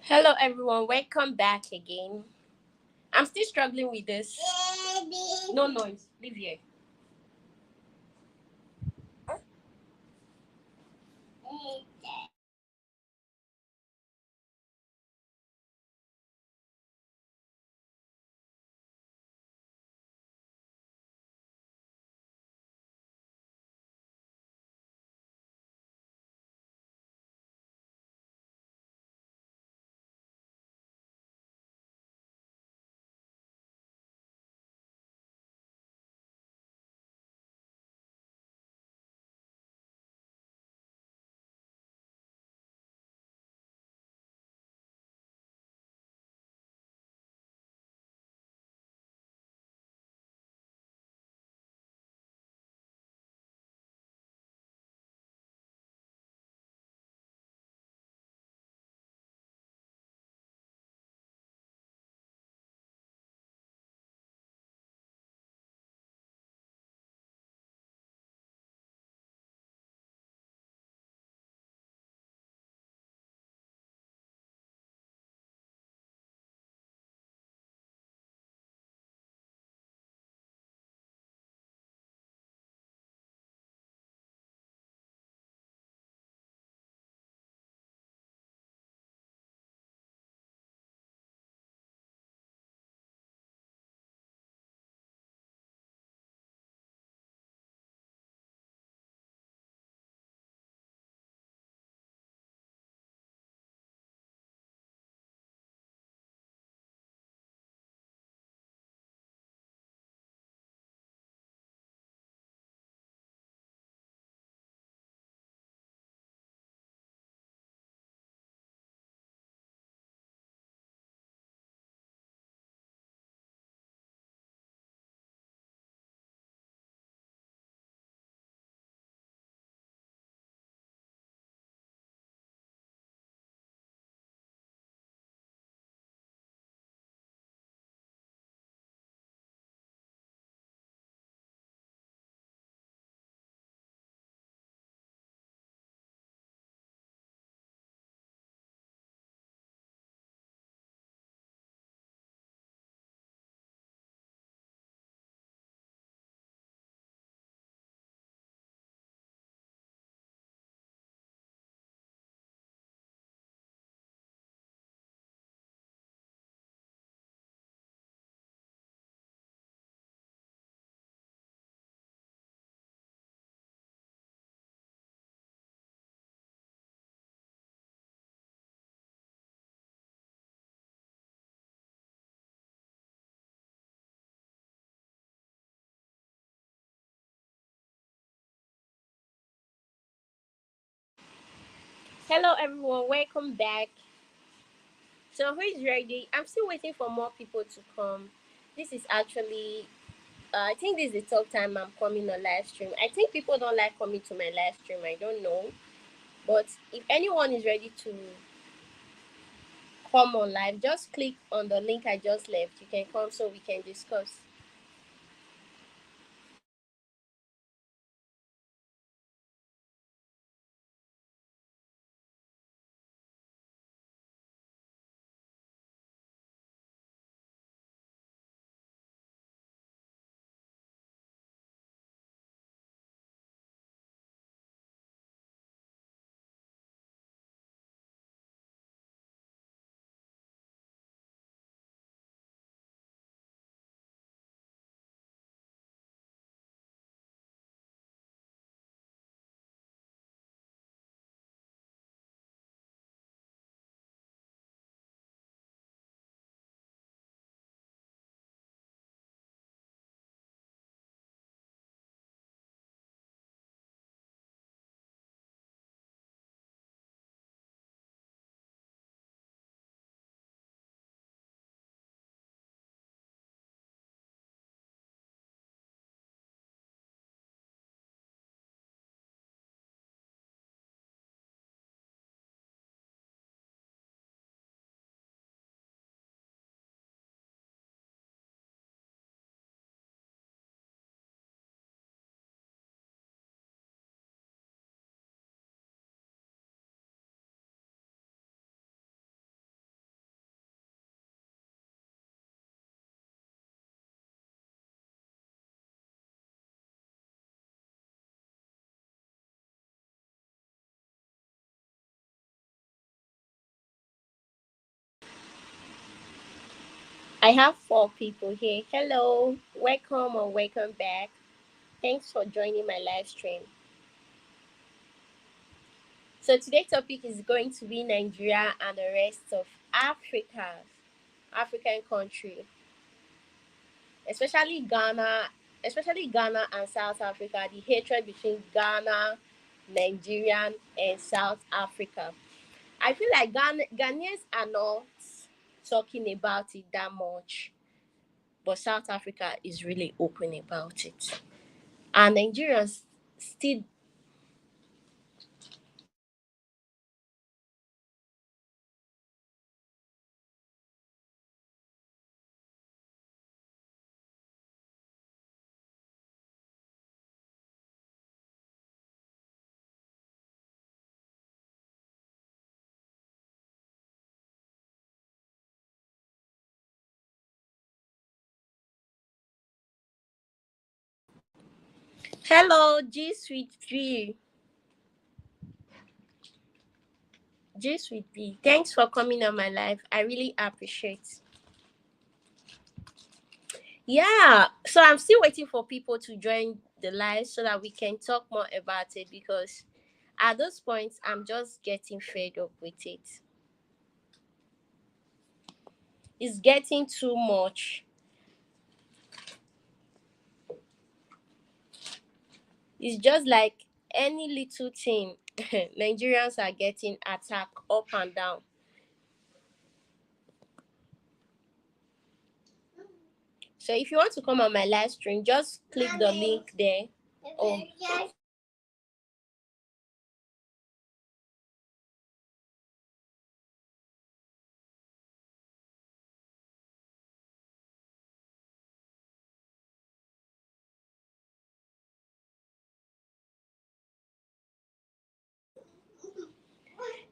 Hello, everyone. Welcome back again. I'm still struggling with this. No noise. Leave here. Hello, everyone. Welcome back. So, who is ready? I'm still waiting for more people to come. This is actually, I think this is the third time I'm coming on live stream. I think people don't like coming to my live stream. I don't know. But if anyone is ready to come on live, just click on the link I just left. You can come so we can discuss. I have four people here. Hello, welcome or welcome back. Thanks for joining my live stream. So today's topic is going to be Nigeria and the rest of African country, especially Ghana, especially Ghana and South Africa. The hatred between Ghana, Nigerian, and South Africa. I feel like Ghanaians are not talking about it that much, but South Africa is really open about it. And Nigerians still. Hello, G Sweet V. G Sweet V. Thanks for coming on my live. I really appreciate. Yeah, so I'm still waiting for people to join the live so that we can talk more about it because at those points I'm just getting fed up with it. It's getting too much. It's just like any little thing, Nigerians are getting attacked up and down. So if you want to come on my live stream, just click the link there. Oh,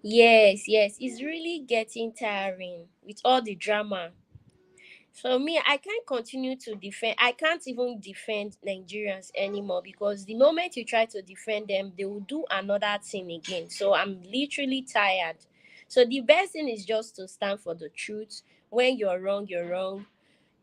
yes, yes. It's really getting tiring with all the drama. So me, I can't continue to defend. I can't even defend Nigerians anymore because the moment you try to defend them, they will do another thing again. So I'm literally tired. So the best thing is just to stand for the truth. When you're wrong, you're wrong.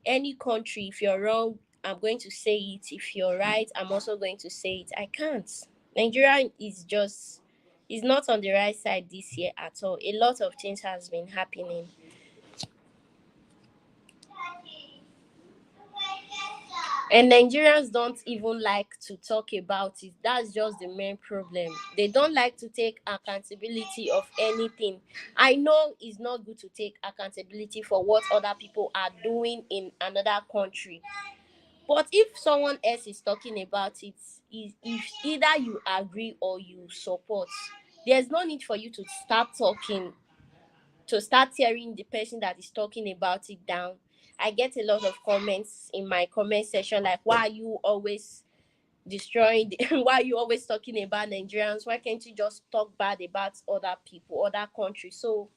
Any country, if you're wrong, I'm going to say it. If you're right, I'm also going to say it. I can't. Nigeria is not on the right side this year at all. A lot of things has been happening. And Nigerians don't even like to talk about it. That's just the main problem. They don't like to take accountability of anything. I know it's not good to take accountability for what other people are doing in another country. But if someone else is talking about it, is if either you agree or you support, there's no need for you to start talking, to start tearing the person that is talking about it down. I get a lot of comments in my comment section like, why are you always destroying why are you always talking about Nigerians? Why can't you just talk bad about other people, other countries? So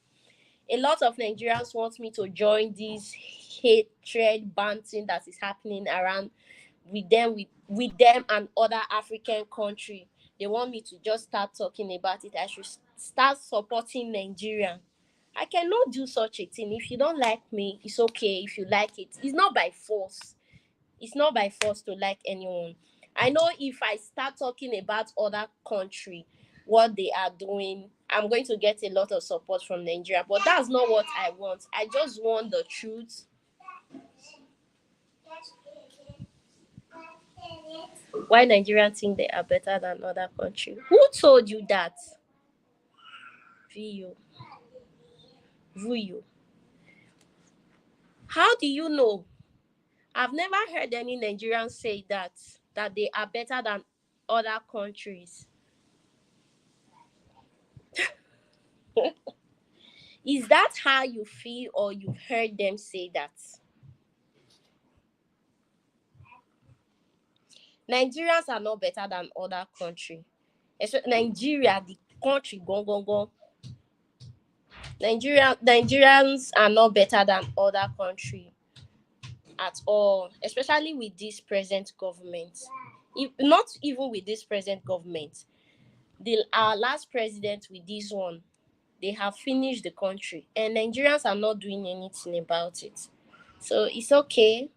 a lot of Nigerians want me to join this hatred banting that is happening around with them and other African country. They want me to just start talking about it. I should start supporting Nigeria. I cannot do such a thing. If you don't like me, it's okay. If you like it, it's not by force. It's not by force to like anyone. I know if I start talking about other country, what they are doing, I'm going to get a lot of support from Nigeria. But that's not what I want. I just want the truth. Why Nigerians think they are better than other country? Who told you that? Vu, Vuyo. How do you know? I've never heard any Nigerians say that they are better than other countries. Is that how you feel or you've heard them say that? Nigerians are not better than other country. Nigeria, the country, gone, gone, gone. Nigerians are not better than other country at all, especially with this present government. If not even with this present government, our last president with this one, they have finished the country, and Nigerians are not doing anything about it. So it's okay.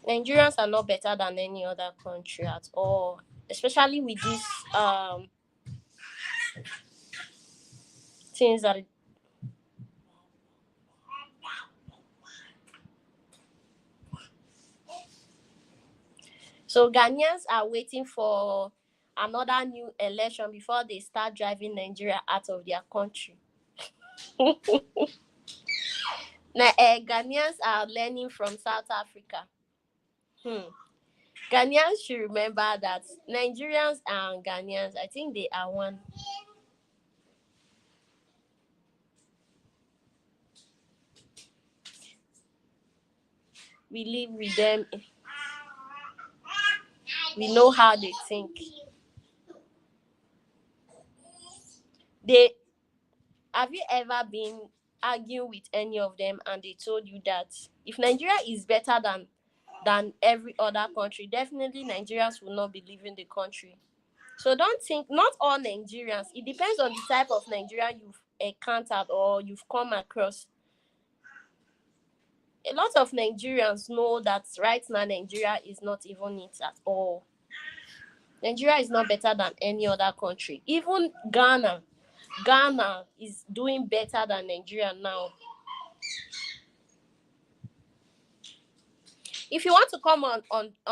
Nigerians are not better than any other country at all, especially with these things that. So Ghanaians are waiting for another new election before they start driving Nigeria out of their country. Now, Ghanaians are learning from South Africa. Hmm. Ghanaians should remember that Nigerians and Ghanaians, I think they are one. We live with them. We know how they think. They Have you ever been arguing with any of them and they told you that if Nigeria is better than every other country, definitely Nigerians will not be leaving the country. So don't think, not all Nigerians. It depends on the type of Nigerian you've encountered or you've come across. A lot of Nigerians know that right now Nigeria is not even it at all. Nigeria is not better than any other country. Even Ghana is doing better than Nigeria now. If you want to come on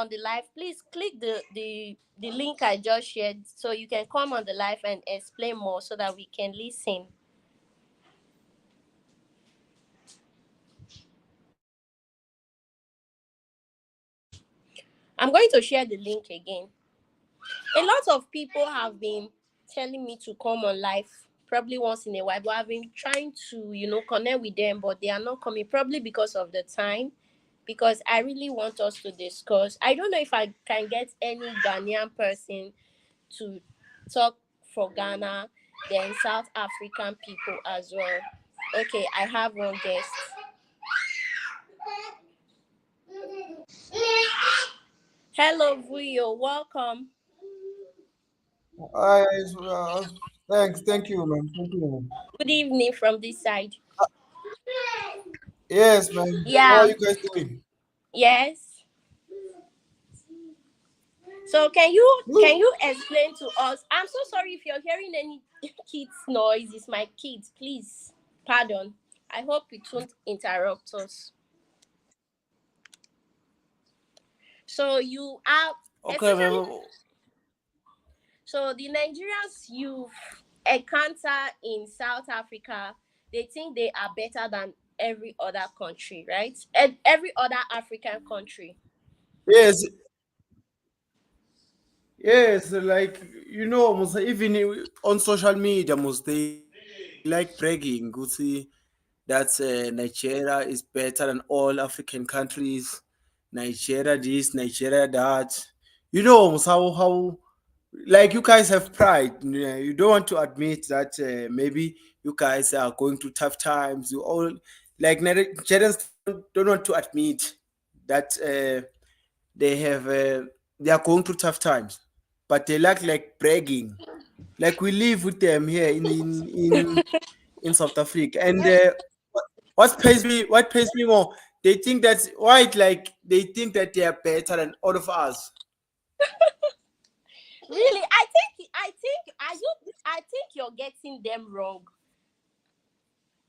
the live, please click the link I just shared so you can come on the live and explain more so that we can listen. I'm going to share the link again. A lot of people have been telling me to come on live probably once in a while, but I've been trying to, connect with them, but they are not coming, probably because of the time. Because I really want us to discuss. I don't know if I can get any Ghanaian person to talk for Ghana, then South African people as well. Okay, I have one guest. Hello, Vuyo, welcome. I, thank you, man. Thank you, man. Good evening from this side. Yes, man. How are Yeah, you guys doing? yes. So can you Woo. explain to us? I'm so sorry if you're hearing any kids noise. It's my kids. Please, pardon. I hope it won't interrupt us. So you are, Okay, especially, man. so the Nigerians you encounter in South Africa, they think they are better than every other country, right? And every other African country. Yes, yes. Like almost even on social media, most they like bragging. Go see that Nigeria is better than all African countries. Nigeria this, Nigeria that. Almost how like you guys have pride. You don't want to admit that maybe you guys are going through tough times. You all like Nigerians don't want to admit that they have they are going through tough times, but they like bragging. Like we live with them here in South Africa, and what pays me more, they think that's white. Like they think that they are better than all of us. Really, I think you're getting them wrong.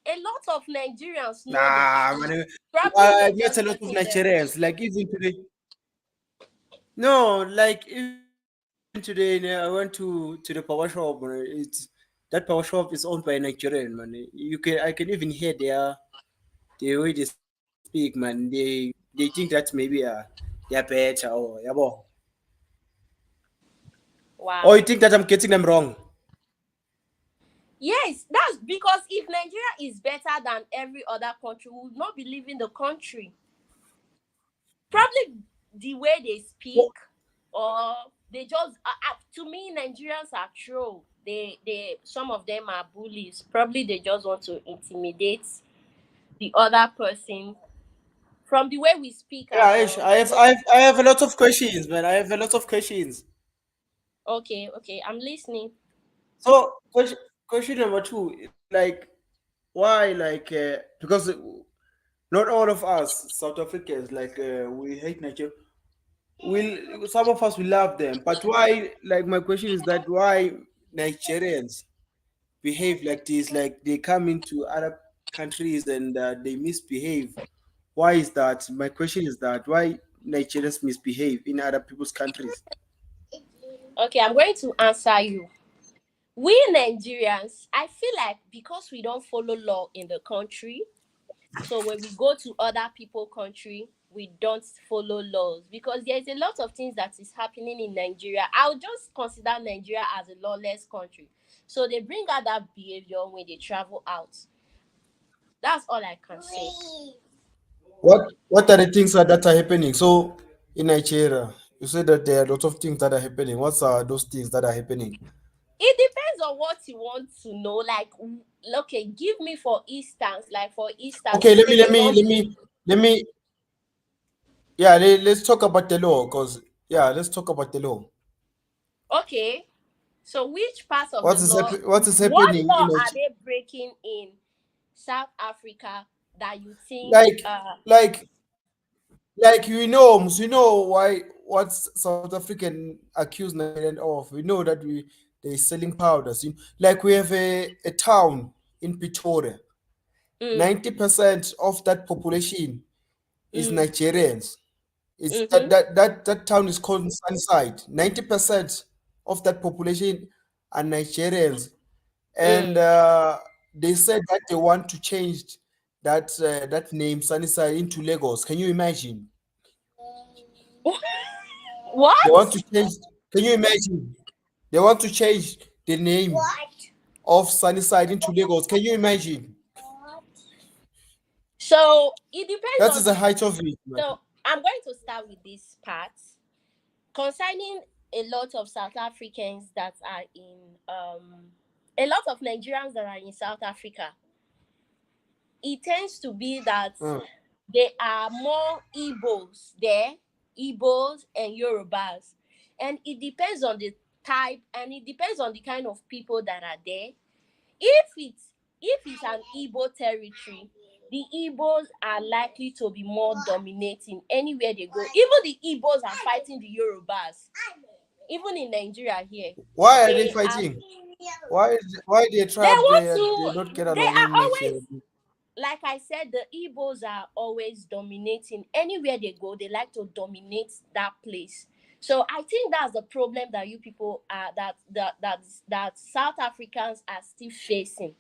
A lot of Nigerians know the Nah, truth. man. Probably I you're met just a lot of getting them wrong. Nigerians. Like even today. No, like even today, I went to the power shop. That power shop is owned by a Nigerian man. I can even hear the way they speak, man. They think that maybe they are better or yeah, or you Wow. think that I'm getting them wrong? Yes, that's because if Nigeria is better than every other country, we would not be leaving the country. Probably the way they speak, Well, or they just to me Nigerians are true. They Some of them are bullies. Probably they just want to intimidate the other person from the way we speak yeah, as well. I have a lot of questions, man. I have a lot of questions. Okay, okay, I'm listening. So, question question number two, like why, like because not all of us South Africans like we hate Nigeria. Will some of us will love them, but why? Like my question is that why Nigerians behave like this? Like they come into other countries and they misbehave. Why is that? My question is that why Nigerians misbehave in other people's countries? Okay, I'm going to answer you. We Nigerians, I feel like because we don't follow law in the country, so when we go to other people country, we don't follow laws because there's a lot of things that is happening in Nigeria. I'll just consider Nigeria as a lawless country. So they bring out that behavior when they travel out. That's all I can say. What are the things that are happening? So in Nigeria, you said that there are a lot of things that are happening. What are those things that are happening? It depends on what you want to know. Like, okay, give me for instance, like for instance, Okay, you let me say let they me don't. let me let me yeah, let's talk about the law because yeah, let's talk about the law. Okay, so which part of the law, What is what happening law in are Nigeria? they breaking in South Africa that you think Like like you know why what South African accused Nigerian of. We know that they're selling powders. Like we have a town in Pretoria. mm, 90% of that population is mm, Nigerians. It's mm-hmm, that town is called Sunside. 90% of that population are Nigerians, and mm. they said that they want to change that name Sunnyside into Lagos. Can you imagine? They want What? to change. Can you imagine? They want to change the name of Sunnyside into Lagos. Can you imagine? So it depends That on is the the. height of it, man. So I'm going to start with this part concerning a lot of South Africans that are in a lot of Nigerians that are in South Africa. It tends to be that Mm. there are more Igbos there, Igbos and Yorubas. And it depends on the type and it depends on the kind of people that are there. If it's an Igbo territory, the Igbos are likely to be more dominating anywhere they go. Even the Igbos are fighting the Yorubas. Even in Nigeria here, Why are they they are fighting? Why they they trapped? want They not to get they along are in Nigeria. always, like I said, the Igbos are always dominating. Anywhere they go, they like to dominate that place. So I think that's the problem that you people are that South Africans are still facing.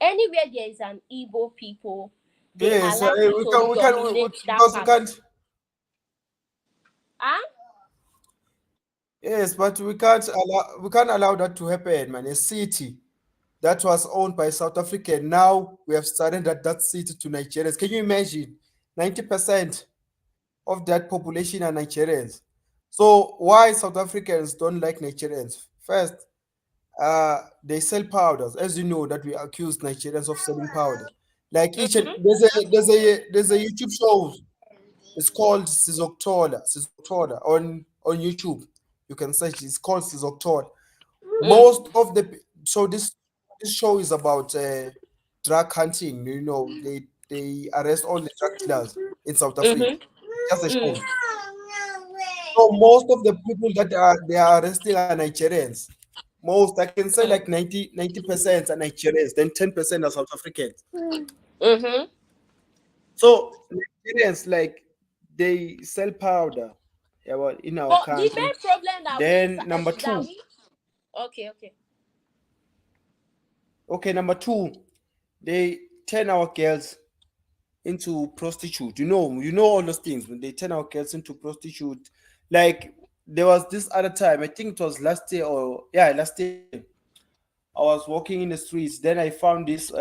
Anywhere there is an Igbo people, they are Yes, likely to dominate that because we part. can't. Huh? Yes, but we can't allow that to happen, man. A city that was owned by South Africa, now we have started that city to Nigerians. Can you imagine? 90% of that population are Nigerians. So why South Africans don't like Nigerians? First, they sell powders. As you know, that we accuse Nigerians of selling powder. Like each and Mm-hmm. there's a YouTube show. It's called Sizoktola on YouTube. You can search. It's called Sizoktola. Mm-hmm. Most of the so this show is about drug hunting. You know, they arrest all the drug dealers in South Africa. Mm-hmm. Just a Mm. show. So most of the people that they are arresting are Nigerians. Most I can say like 90% are Nigerians, then 10% are South Africans. Mm-hmm. So Nigerians like they sell powder, yeah, well, in our But the country. main problem that Then number that two, we okay, okay. okay, number two, they turn our girls into prostitute. You know all those things. When they turn our girls into prostitute, like there was this other time. I think it was last year or yeah, last year. I was walking in the streets. Then I found this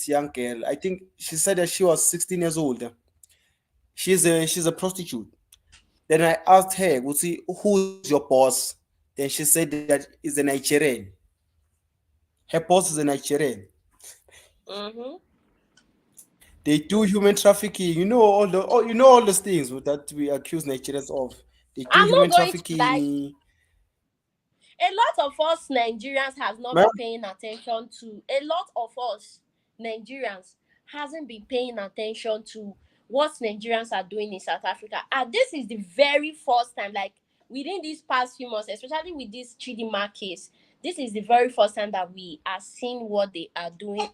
young girl. I think she said that she was 16 years old. She's a prostitute. Then I asked her, "Would see who's your boss?" Then she said that is a Nigerian. Her boss is a Nigerian. Mm-hmm. They do human trafficking. You know all those things that we accuse Nigerians of. They do I'm not human going to like trafficking. A lot of us Nigerians has not ma'am. been paying attention to, a lot of us Nigerians hasn't been paying attention to what Nigerians are doing in South Africa. And this is the very first time, like within these past few months, especially with this Chidima case, this is the very first time that we are seeing what they are doing,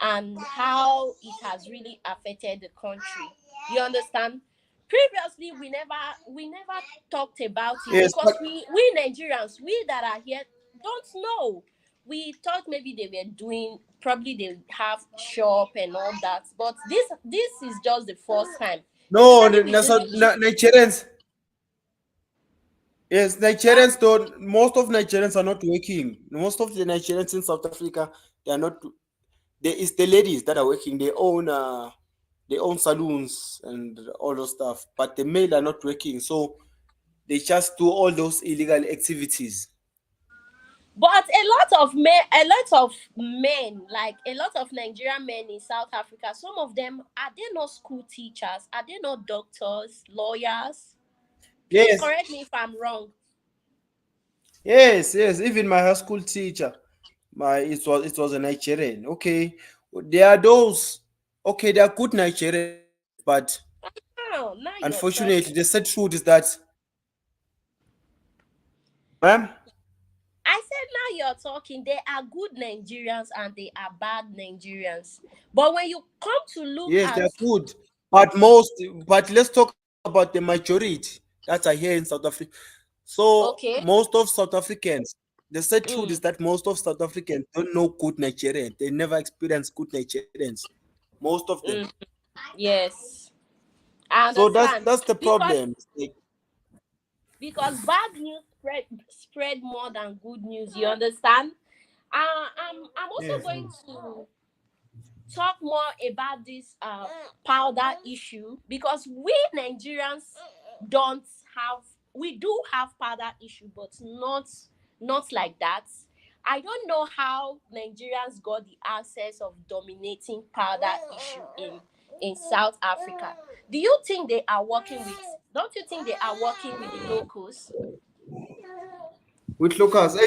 and how it has really affected the country. You understand? Previously, we never talked about it Yes, because but we Nigerians, we that are here, don't know. We thought maybe they were doing, probably they have shop and all that, but this is just the first time, no, especially with this Nigerians. Yes, uh, Nigerians don't. Most of Nigerians are not working. Most of the Nigerians in South Africa, they are not. There is the ladies that are working. They own saloons and all those stuff. But the male are not working, so they just do all those illegal activities. but a lot of men, like a lot of Nigerian men in South Africa, some of them, are they not school teachers? Are they not doctors, lawyers? Please Yes, correct me if I'm wrong. yes. Even my high school teacher, it was a Nigerian. Okay, there are those. Okay, they are good Nigerians, but Now you're unfortunately, the talking. sad truth is that, ma'am. I said now you're talking. They are good Nigerians and they are bad Nigerians. But when you come to look Yes, they at, are good. But most, but let's talk about the majority that are here in South Africa. So okay, most of South Africans, the sad truth is mm, that most of South Africans don't know good Nigerians. They never experience good Nigerians. Most of them. mm, yes, I So that's understand. that's the because problem. Like, because bad news spread more than good news. You understand? I'm also yes, going yes. to talk more about this powder issue, because we Nigerians don't have, we do have powder issue, but not like that. I don't know how Nigerians got the access of dominating powder issue in South Africa. Do you think they are working with, don't you think they are working with the locals? With locals.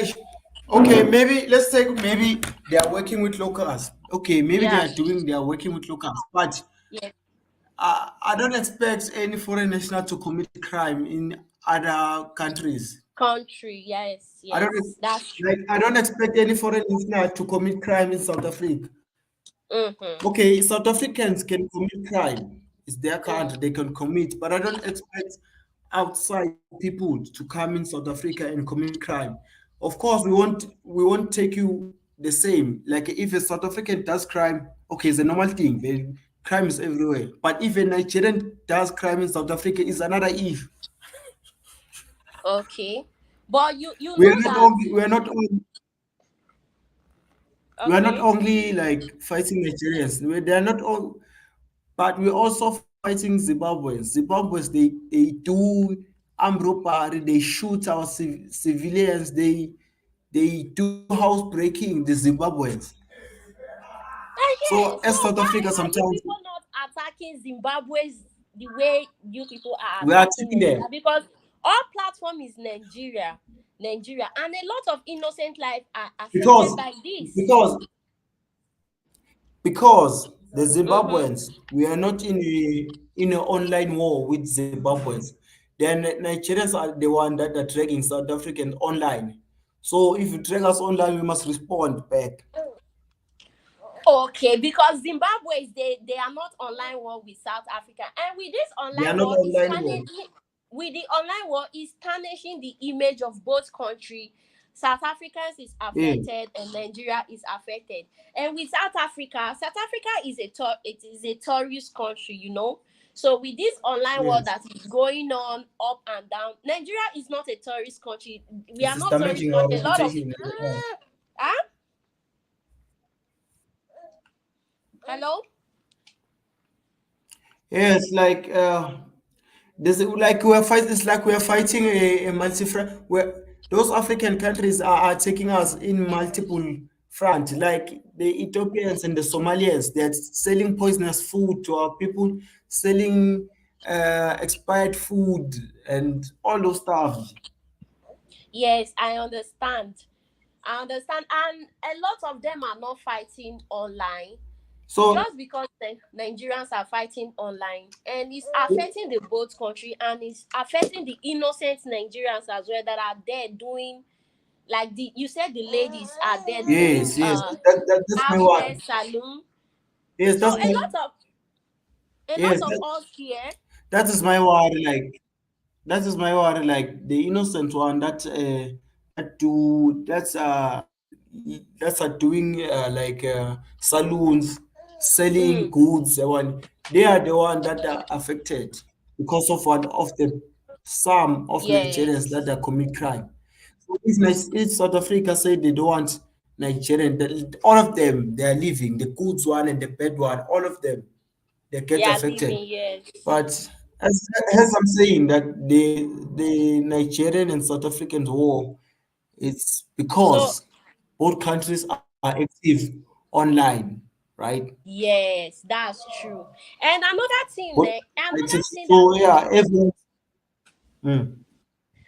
Okay, maybe let's take maybe they are working with locals. Okay, maybe Yeah. they are working with locals, but Yeah. I don't expect any foreign national to commit crime in other countries. Country, yes, I don't yes, that's true. I don't expect any foreign national to commit crime in South Africa. Mm-hmm. Okay, South Africans can commit crime. It's their country, Mm. they can commit, but I don't expect outside people to come in South Africa and commit crime. Of course, we won't take you the same. Like if a South African does crime, okay, it's a normal thing. Crime is everywhere. But if a Nigerian does crime in South Africa, it's another if. Okay, but you We are know not that. only we are not Okay. only like fighting Nigerians. They are not all, but we're also fighting Zimbabweans. Zimbabweans, they do armed robbery, they shoot our civilians, they do house breaking. The Zimbabweans. So Yeah. So as South why Africa, are you sometimes people not attacking Zimbabwe's the way you people are we are attacking attacking them Nigeria? Because our platform is Nigeria, and a lot of innocent lives are affected because by this. because because the Mm-hmm. Zimbabweans, we are not in an online war with Zimbabweans. Then Nigerians are the one that are dragging South Africans online. So if you drag us online, we must respond back. Okay, because Zimbabwe is, they are not online war with South Africa, and with this They are online not war is online war. tarnishing, with the online war is tarnishing the image of both country. South Africans is Yeah. affected and Nigeria is affected. And with South Africa is it is a tourist country, you know. So with this online war Yes. that is going on up and down, Nigeria is not a tourist country. We It are is not tourist damaging our country. A lot of, reputation. huh? Hello. Yes, like there's like we're fight. It's like we're fighting a where those African countries are taking us in multiple front. Like the Ethiopians and the Somalians, they're selling poisonous food to our people, selling expired food and all those stuff. Yes, I understand. I understand. And a lot of them are not fighting online So just because the Nigerians are fighting online, and it's affecting the both country, and it's affecting the innocent Nigerians as well that are there doing, like the you said the ladies are there doing yes, yes, that's my hair word. salon. Yes, So that's a my lot of a lot yes, of us here. that is my word. Like that is my word. Like the innocent one that's doing like saloons selling Mm, goods. The one they are the one that are affected because of one of the some of Nigerians that yes. are commit crime. So if South Africa say they don't want Nigerian, all of them they are leaving the goods one and the bad one. All of them they They get are affected. living, yes. But as I'm saying that the Nigerian and South African war, it's So because both countries are active online, right? yes, that's true. And Both, another thing that so yeah, everyone. Mm.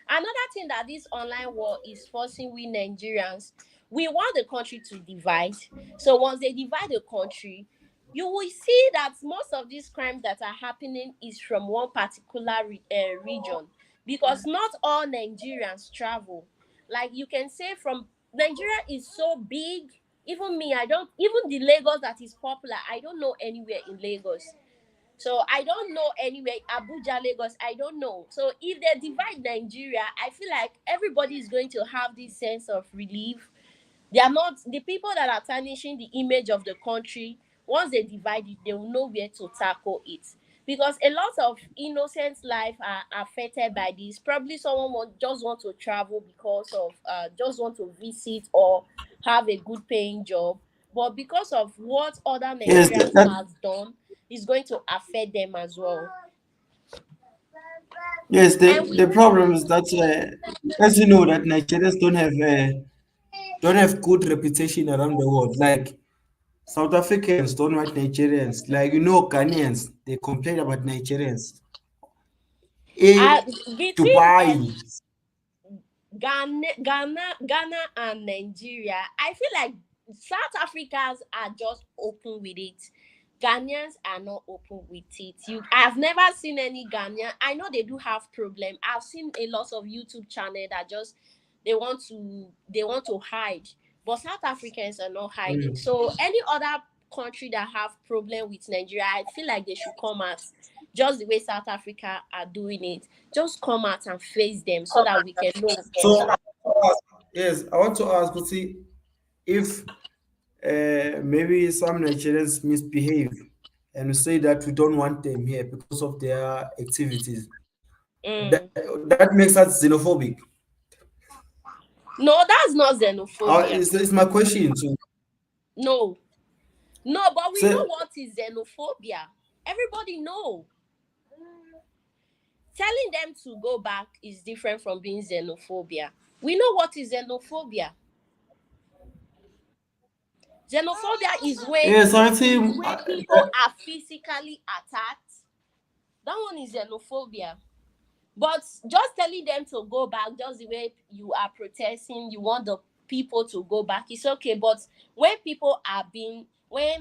another thing that this online war is forcing we Nigerians, we want the country to divide. So once they divide the country, you will see that most of these crimes that are happening is from one particular region, because not all Nigerians travel. Like you can say from Nigeria is so big. Even me, I don't even the Lagos that is popular. I don't know anywhere in Lagos. So I don't know anywhere. Abuja, Lagos, I don't know. So if they divide Nigeria, I feel like everybody is going to have this sense of relief. They are not the people that are tarnishing the image of the country. Once they divide it, they will know where to tackle it. Because a lot of innocent life are affected by this. Probably someone just want to travel because of just want to visit or have a good paying job. But because of what other Yes, Nigerians has done, it's going to affect them as well. yes. And The problem is that, as you know, that Nigerians don't have good reputation around the world. Like South Africans don't like Nigerians. Like Ghanaians, they complain about Nigerians. uh, A between Dubai. Ghana and Nigeria, I feel like South Africans are just open with it. Ghanaians are not open with it. I've never seen any Ghanaian. I know they do have problem. I've seen a lot of YouTube channel that just they want to hide, but South Africans are not hiding. Mm. So any other country that have problem with Nigeria, I feel like they should come out just the way South Africa are doing it. Just come out and face them so that we can know. So, yes, I want to ask, see, if maybe some Nigerians misbehave and we say that we don't want them here because of their activities, Mm. that makes us xenophobic. No, that's not xenophobia. It's my question. So, No, no, but we know so what is xenophobia. Everybody know. Telling them to go back is different from being xenophobia. We know what is xenophobia. Xenophobia yes, I is think where people are physically attacked. That one is xenophobia. But just telling them to go back, just the way you are protesting, you want the people to go back, it's okay. But when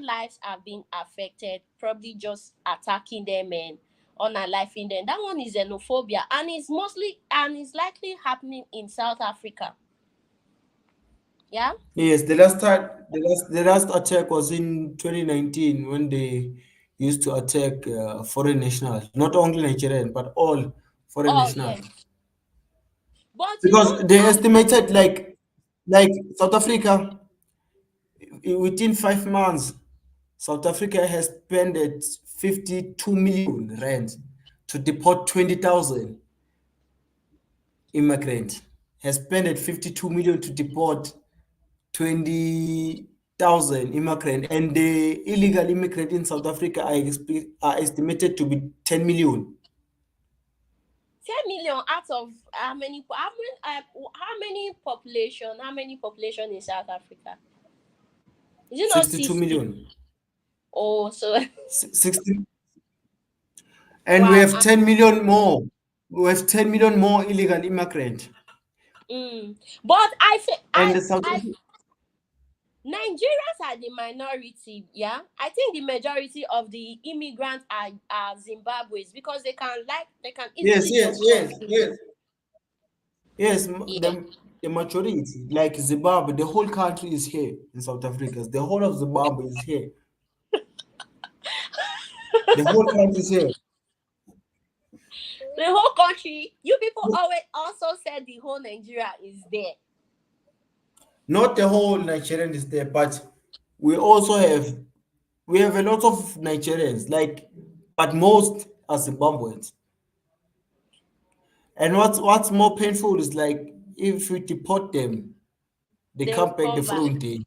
lives are being affected, probably just attacking them and unaliving them, that one is xenophobia, and it's likely happening in South Africa. Yeah. yes, the last attack was in 2019 when they used to attack foreign nationals, not only Nigerian but all foreign Oh nationals, yes. But because they estimated like South Africa within 5 months, South Africa has spent 52 million rand to deport 20,000 immigrants. Has spent 52 million to deport 20,000 immigrants, and the illegal immigrant in South Africa are estimated to be 10 million. 10 million out of how many population in South Africa? Is it not 62 60? million. Oh, so 60, and we wow. have 10 million more. We have 10 million more illegal immigrants. Mm. But I say And the South I Africa, Nigerians are the minority, yeah. I think the majority of the immigrants are Zimbabweans because they can yes, easily yes, just come yes, in. yes, yes. Yeah. The majority, like Zimbabwe, the whole country is here in South Africa. The whole of Zimbabwe is here. The whole country is here. The whole country, you people always also said the whole Nigeria is there. Not the whole Nigerian is there, but we also have we have a lot of Nigerians, like, but most are Zimbabweans. And what's more painful is like if we deport them, they They will come back the come back. following day.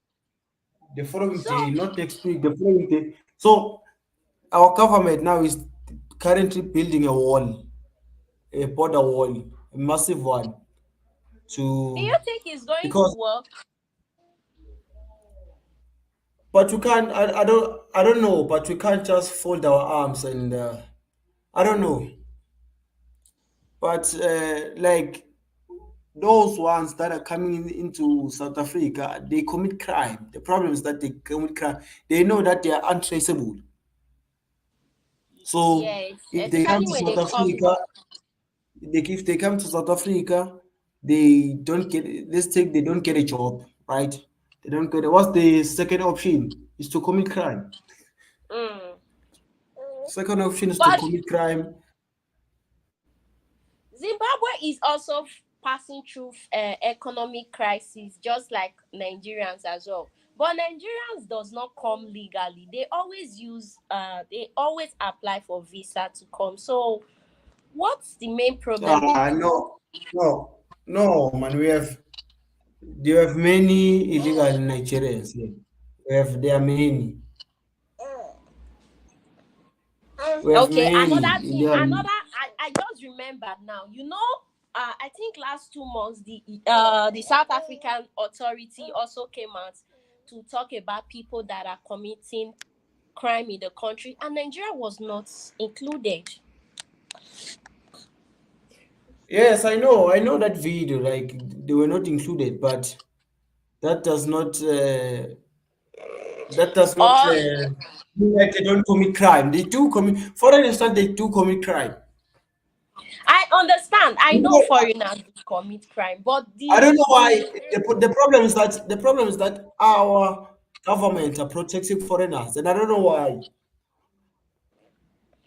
The following So day, not next week, the following day. So our government now is currently building a wall, a border wall, a massive one, do you to think it's going to because work? but we can't I don't know, but we can't just fold our arms and I don't know. But like those ones that are coming into South Africa, they commit crime. The problem is that they commit crime. They know that they are untraceable. So Yes, if they come especially to when South they come Africa, in. if they come to South Africa, they don't get, let's take, they don't get a job, right? They don't get. What's the second option? Is to commit crime. Mm. Second option is to But commit crime. Zimbabwe is also passing through economic crisis, just like Nigerians as well. But Nigerians does not come legally. They always they always apply for visa to come. So what's the main problem with No, no, man. They have many illegal Nigerians here. There are many. We have Okay, another many thing, illegal. I just remembered now. I think last 2 months the South African authority also came out to talk about people that are committing crime in the country, and Nigeria was not included. Yes, I know. I know that video. Like they were not included, but that does not. That does not Or mean that they don't commit crime. They do commit. For instance, they do commit crime. I understand, I You know know, foreigners do commit crime, but I don't know why. the The problem is that our government are protecting foreigners, and I don't know why.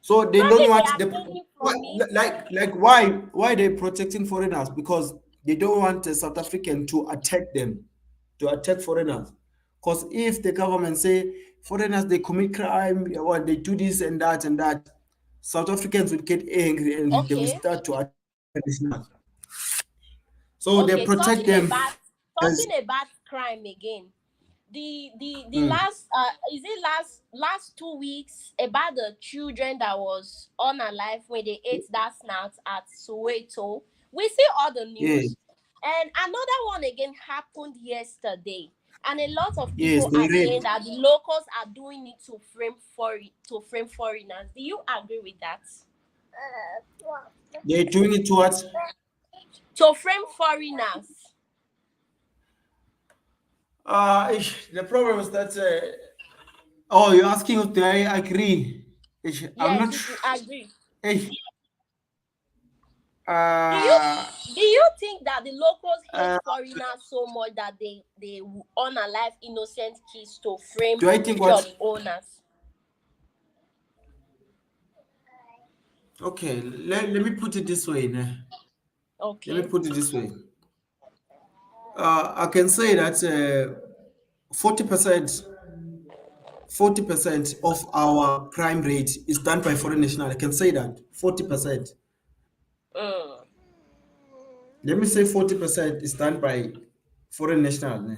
So they probably don't they want are the paying from it. why they protecting foreigners, because they don't want a South African to attack them, to attack foreigners. Because if the government say foreigners they commit crime or they do this and that, South Africans will get angry and they will Okay, start to attack foreigners. So they okay, protect them as talking about crime again. The mm, last is it last 2 weeks about the children that was unalive when they ate that snout at Soweto. We see all the yeah, news, and another one again happened yesterday, and a lot of yes, people they are saying raped. that the locals are doing it to frame foreigners. Do you agree with that? They're doing it towards To frame foreigners. the problem is that oh, you're asking if I agree. I'm Yes, not if you sure. agree. Eh, Do you uh, do you think that the locals hate uh, foreigners so much that they will unalive innocent kids to frame do I think what? church owners? Okay, let me put it this way. Nah. Let me Okay. put it this way. I can say that 40%, 40% of our crime rate is done by foreign national. I can say that 40%. Mm. Let me say 40% is done by foreign national. Nah.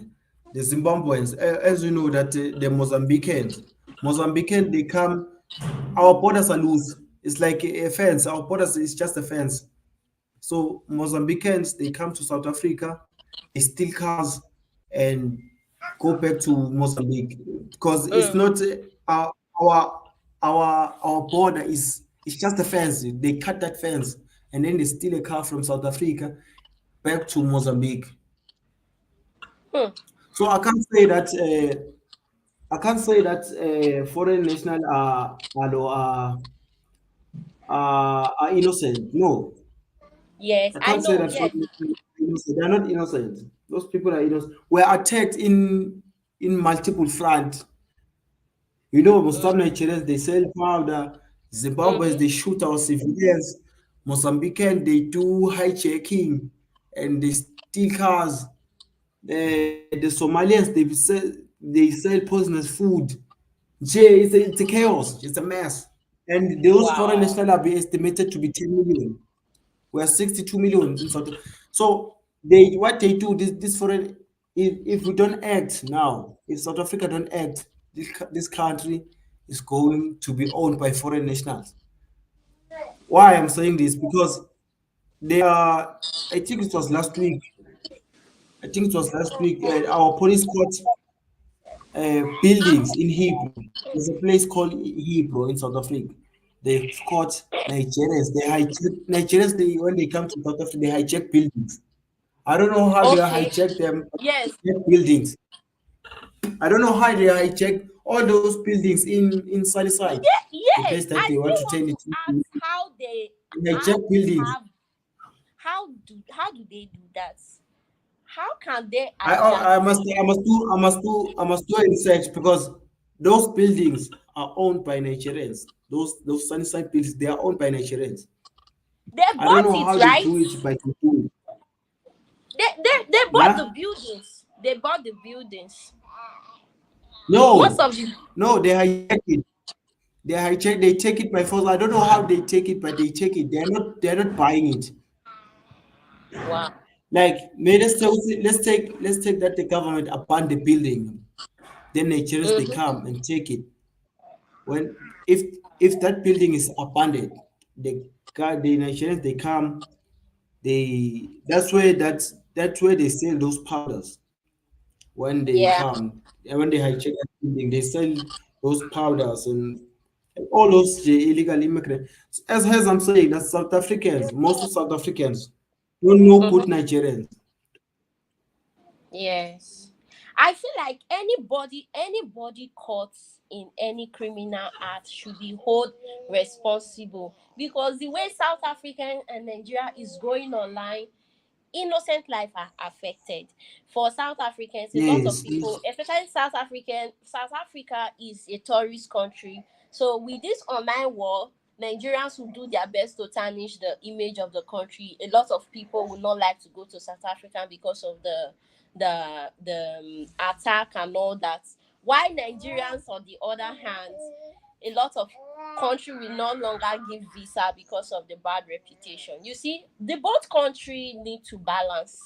The Zimbabweans, as you know, that the Mozambicans, they come. Our borders are loose. It's like a fence. Our borders is just a fence. So Mozambicans, they come to South Africa, they steal cars and go back to Mozambique because it's Mm. not our our border is it's just a fence. They cut that fence and then they steal a car from South Africa back to Mozambique. Hmm. So I can't say that foreign national are innocent. No, Yes, I I can't say know. that foreign Yes. national are innocent. They are not innocent. Those people are innocent. We're attacked in multiple front. You know, Mm, some Nigerians they sell powder. Zimbabweans mm-hmm. they shoot our civilians. Mozambican they do hijacking and they steal cars. The Somalians they sell poisonous food. It's a chaos. It's a mess. And those foreign Wow. national are being estimated to be 10 million. We are 62 million in South. So they what they do this foreign if we don't act now, if South Africa don't act, this country is going to be owned by foreign nationals. Why I'm saying this because they are. I think it was last week. I think it was last week. Our police caught buildings in Hebrew. There's a place called Hebrew in South Africa. They caught Nigerians. They hijack Nigerians. When they come to South Africa, they hijack buildings. I don't know how they Okay. hijack them Yes. hijack buildings. I don't know how they hijack all those buildings in Sunnyside, Yeah, the place yes. that I they want still to want turn to it ask into. how they They hijack buildings. have how do they do that? How can they I hijack I I must I buildings? must do I must do I must do a research because those buildings are owned by Nigerians. Those Sunnyside buildings they are owned by Nigerians. They I don't bought know it, how they right? do it, but they do it. They bought the Yeah? buildings. They bought the buildings. Most No, of the no, they hijack it. They take it by force. I don't know how they take it, but they take it. They're not buying it. wow. Like, let's take that the government abandon the building, then Nigerians they Mm-hmm. come and take it. When if that building is abandoned, the Nigerians they come, that's where they sell those powders. When they Yeah. come, and when they hijack that building, they sell those powders and all those illegal immigrants. As I'm saying, that South Africans, most of South Africans don't know good Mm-hmm. Nigerians. Yes. I feel like anybody caught in any criminal act should be held responsible, because the way South African and Nigeria is going online, innocent life are affected. For South Africans, a lot of Yes, people, especially South Africa is a tourist country. So with this online war, Nigerians will do their best to tarnish the image of the country. A lot of people will not like to go to South Africa because of the attack and all that. Why Nigerians, on the other hand, a lot of country will no longer give visa because of the bad reputation. You see, the both country need to balance.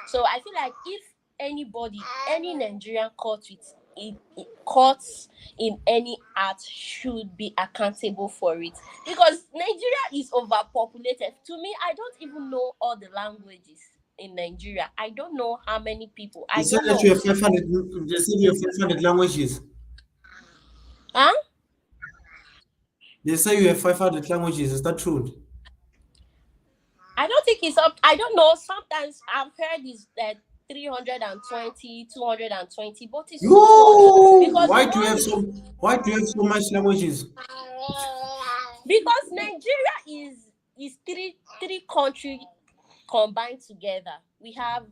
So I feel like if any Nigerian caught with caught in any act should be accountable for it, because Nigeria is overpopulated. To me, I don't even know all the languages in Nigeria. I don't know how many people. they I said don't that you know. have 500. They said you have 500 languages. Huh? They say you have 500 languages. Is that true? I don't think it's up. I don't know. Sometimes I've heard is that 320, 220, but it's too much You because you know the why do you have so much languages? because Nigeria is three country combined together. We have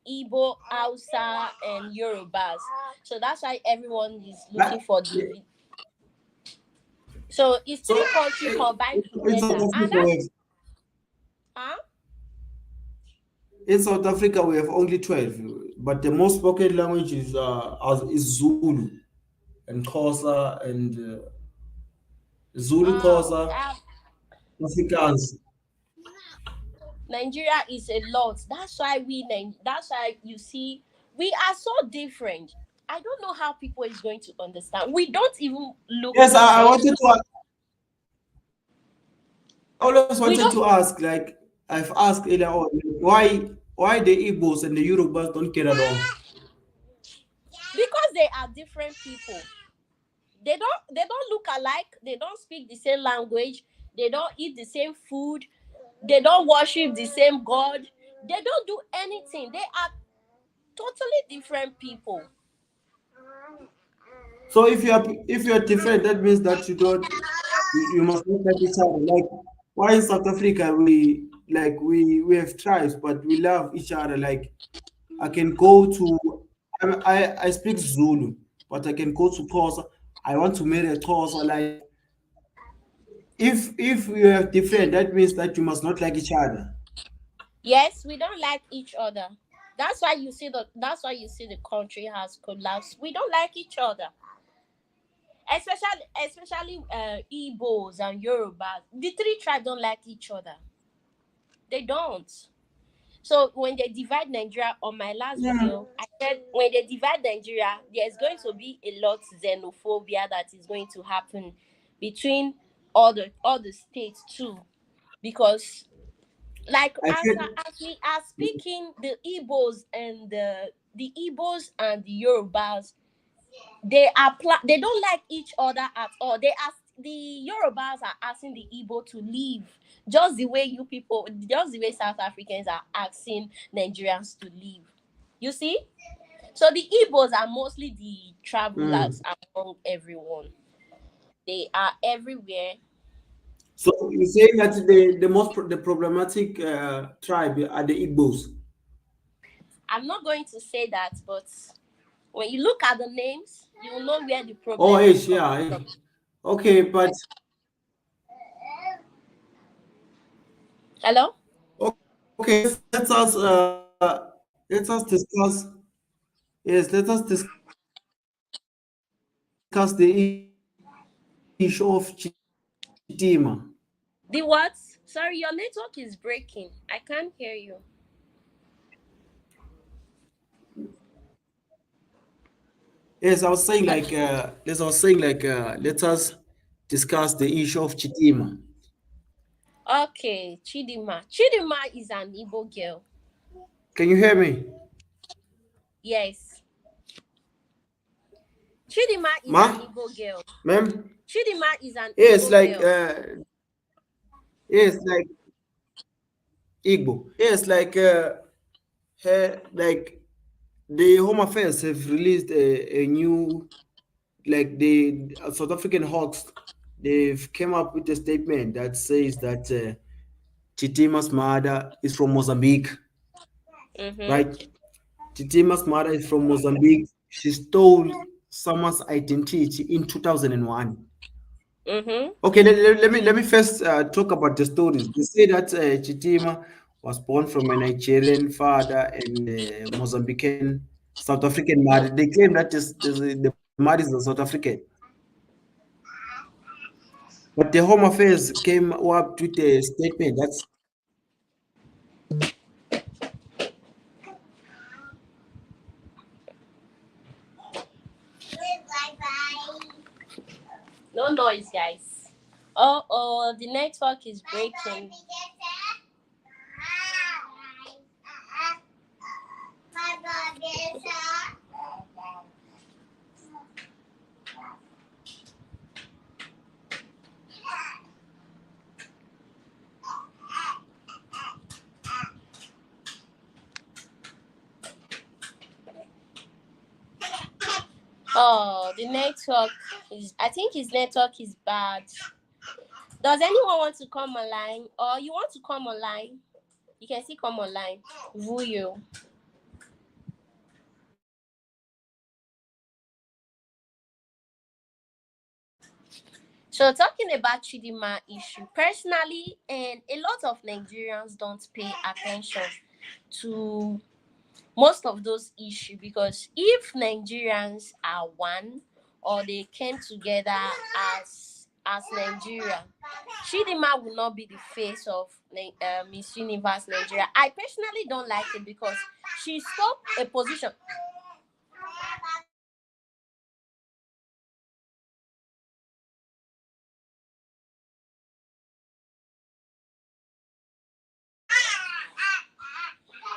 Igbo, Hausa, and Yorubas. So that's why everyone is looking Like, for the. So it's so three country combined in South together, and Africa we that's have huh? in South Africa we have only 12, but the most spoken languages is Zulu and Xhosa and Zulu, We Xhosa, have Afrikaans. Nigeria is a lot. That's why you see we are so different. I don't know how people is going to understand. We don't even look Yes, the I same. wanted to. I always We wanted don't to ask, like I've asked earlier on, why the Igbos and the Yorubas don't get along. because they are different people. They don't look alike. They don't speak the same language. They don't eat the same food. They don't worship the same God. They don't do anything. They are totally different people. So if you're different, that means that you must not like each other. Like why in South Africa we have tribes, but we love each other. Like I can go to I speak Zulu, but I can go to Xhosa. I want to marry a Xhosa. Like if we are different, that means that you must not like each other. Yes, we don't like each other. That's why you see the country has collapsed. We don't like each other. Especially Igbos and Yorubas. The three tribes don't like each other. They don't. So when they divide Nigeria, on my last Yeah. video, I said when they divide Nigeria, there's going to be a lot xenophobia that is going to happen between all the states too. Because like I as we are speaking, the Igbos and the Yorubas, they don't like each other at all. The Yorubas are asking the Igbo to leave, just the way South Africans are asking Nigerians to leave. You see, so the Igbos are mostly the travelers mm. among everyone. They are everywhere. So you're saying that the problematic tribe are the Igbos. I'm not going to say that, but when you look at the names, you will know where the Oh, problem is yes, coming yeah. from. Okay, but Hello. okay, let us discuss. Yes, let us discuss the issue of Chitima. The what? Sorry, your network is breaking. I can't hear you. Yes, I was saying let us discuss the issue of Chitima. Okay, Chidima. Chidima is an Igbo girl. Can you hear me, Yes, Chidima is an ma? Igbo girl. Ma'am? Chidima is an Yes, Igbo girl. yes, like Igbo. Yes, like the Home Affairs have released a new like the South African Hawks. They've came up with a statement that says that Chitima's mother is from Mozambique, Mhm. right? Chitima's mother is from Mozambique. She stole someone's identity in 2001. Mhm. Okay, let me first talk about the stories. They say that Chitima was born from a Nigerian father and a Mozambican South African mother. They claim that the mother is a South African, but the Home Affairs came up with a statement that's No noise, guys. Oh, the network is breaking. Oh, the network is. I think his network is bad. Does anyone want to come online, or you want to come online? You can still come online. Vuyo. So talking about Chidima issue, personally, and a lot of Nigerians don't pay attention to most of those issues, because if Nigerians are one, or they came together as Nigeria, Chidima will not be the face of Miss Universe Nigeria. I personally don't like it because she stole a position.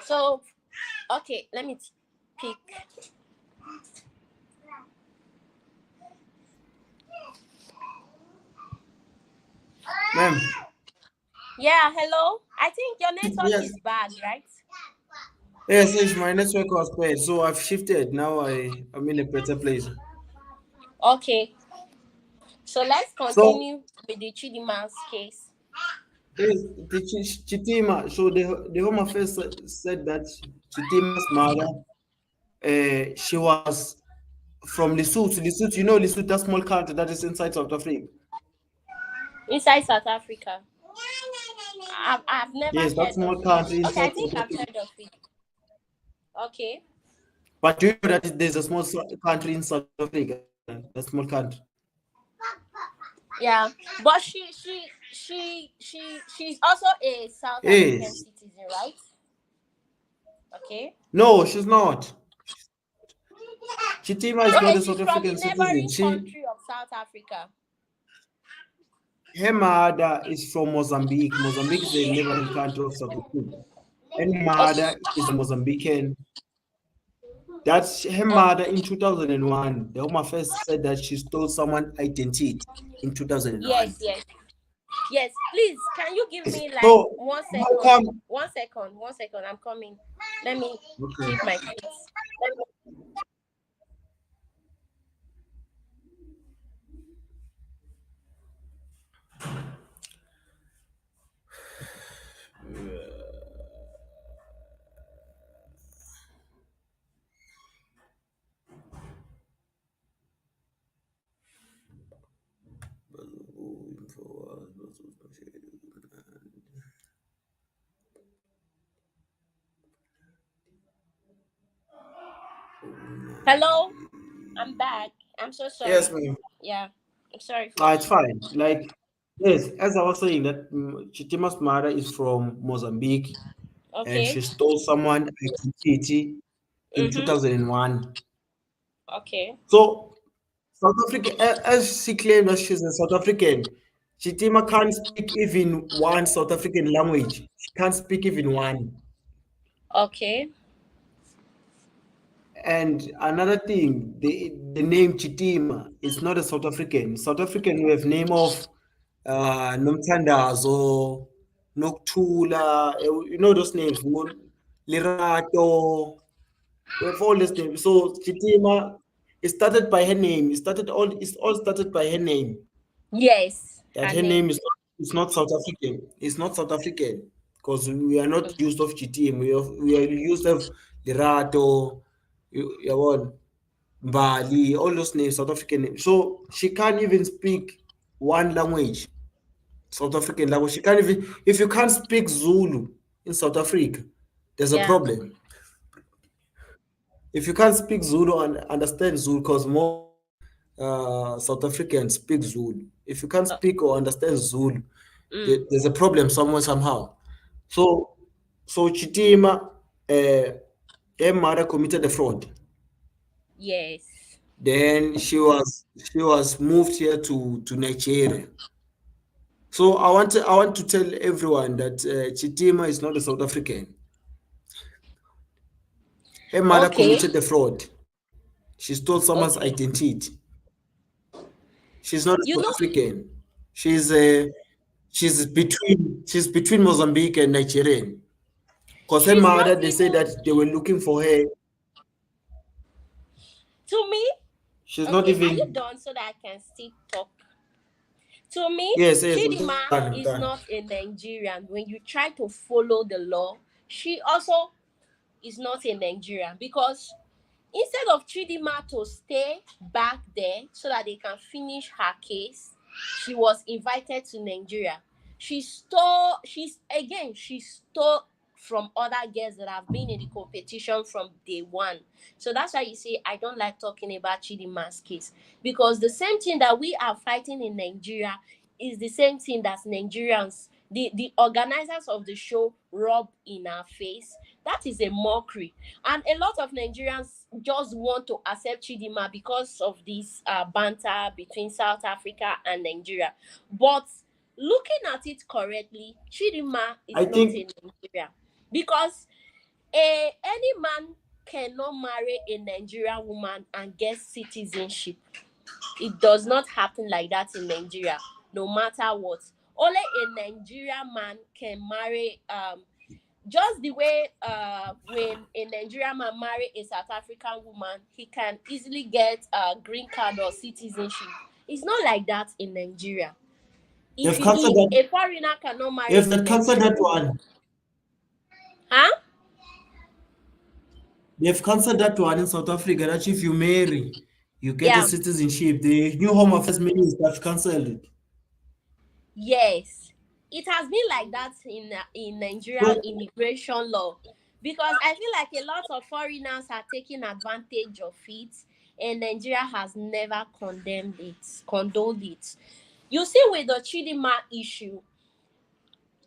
So okay, let me pick. ma'am. Yeah, hello. I think your network Yes, is bad, right? Yes, yes, my network was bad, so I've shifted. Now I'm in a better place. Okay, so let's So continue with the Chidiman's case. yes, Chitima. So the Home Affairs said that Chitima's mother, she was from Lesotho. Lesotho, you know Lesotho, that small country that is inside South Africa. Inside South Africa. I've never Yes, that heard of small it. country Okay, I inside think South I've Africa. heard of it. Okay. But do you know that there's a small country in South Africa? That small country. Yeah, but she's also a South African Yes. citizen, right? Okay. No, she's not. Chitima is not Okay, a she's South from the African citizen. neighboring country of South Africa. Her mother is from Mozambique. Mozambique is a neighboring country of South Africa. And her Okay. mother is a Mozambican. That's her Oh, mother in 2001. The Home Affairs said that she stole someone's identity in 2001. yes, yes, yes. Please, can you give Yes. me like So, one how second? come? 1 second. 1 second. I'm coming. Let me Okay. keep my kids. Hello, I'm back. I'm so Yes, sorry. ma'am. Yeah, I'm sorry for It's that. fine. Like, yes, as I was saying, that Chitima's mother is from Mozambique and Okay. she stole someone's identity in Mhm. 2001. Okay. So, South Africa, as she claimed that she's a South African, Chitima can't speak even one South African language. She can't speak even one. Okay. And another thing, the name Chitima is not a South African. South African we have name of Nomtandazo, Noctula, you know those names, Lirato. We have all these names. So Chitima, it started by her name. It's all started by her name. Yes, That her her name. name is not, it's not South African. It's not South African because we are not used of GTM. We are used of Lirato, you Bali, all those names, South African names. So she can't even speak one language, South African language. She can't even, if you can't speak Zulu in South Africa, there's a Yeah. problem. If you can't speak Zulu and understand Zulu, because most South Africans speak Zulu. If you can't Uh, speak or understand Zulu, mm, there's a problem somewhere somehow. So, so Chitima, her mother committed a fraud. yes. Then she was moved here to Nigeria. So I want to tell everyone that Chitima is not a South African. Her mother Okay. committed the fraud. She stole someone's Okay. identity. She's not a You South know, African. She's a she's between Mozambique and Nigerian. Because her she's not mother, they say even that they were looking for her. to me. She's not Okay, are you even. done so that I can still talk? To me, Yes, yes, I'm Chidima done. I'm is done. not a Nigerian. When you try to follow the law, she also is not a Nigerian because instead of Chidima to stay back there so that they can finish her case, she was invited to Nigeria. She stole from other girls that have been in the competition from day one. So that's why you see I don't like talking about Chidima's case because the same thing that we are fighting in Nigeria is the same thing that Nigerians, the organizers of the show, rub in our face. That is a mockery, and a lot of Nigerians just want to accept Chidima because of this banter between South Africa and Nigeria. But looking at it correctly, Chidima is I not think in Nigeria because any man cannot marry a Nigerian woman and get citizenship. It does not happen like that in Nigeria, no matter what. Only a Nigerian man can marry Just the way when a Nigerian man marry a South African woman, he can easily get a green card or citizenship. It's not like that in Nigeria. If They've cancelled he, that. a foreigner cannot marry If a they cancelled Nigerian that woman. one, Huh? they've cancelled that one in South Africa. That if you marry, you get a Yeah. citizenship. The new Home Affairs Minister have cancelled it. Yes. It has been like that in Nigerian So immigration law, because I feel like a lot of foreigners are taking advantage of it, and Nigeria has never condoned it. You see, with the Chidima issue,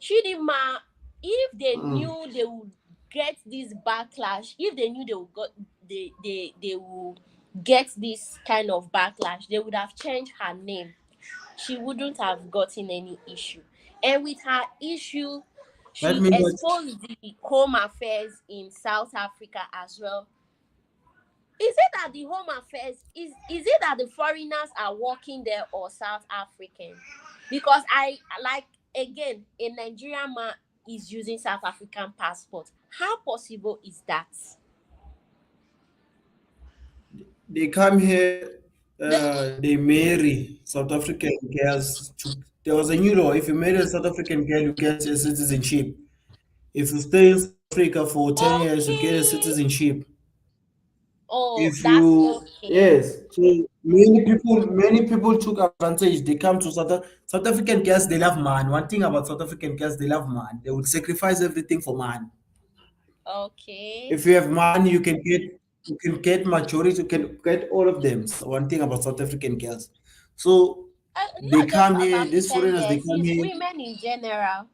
Chidima, if they mm, knew they would get this backlash, if they knew they would got they will get this kind of backlash, they would have changed her name. She wouldn't have gotten any issue. And with her issue, that she means that exposed the home affairs in South Africa as well. Is it that the home affairs is it that the foreigners are working there or South African? Because I like, again, a Nigerian man is using South African passport. How possible is that? they come here, The, they marry South African girls. There was a new law. If you marry a South African girl, you get a citizenship. If you stay in South Africa for 10 years, you get a okay. citizenship. Oh, If that's you, okay. yes, so many people took advantage. They come to South African girls, they love man. One thing about South African girls, they love man. They would sacrifice everything for man. Okay. If you have money, you can get majority, you can get all of them. So one thing about South African girls. So they Not just come South here, these African foreigners, they girls, come it's here. women in general.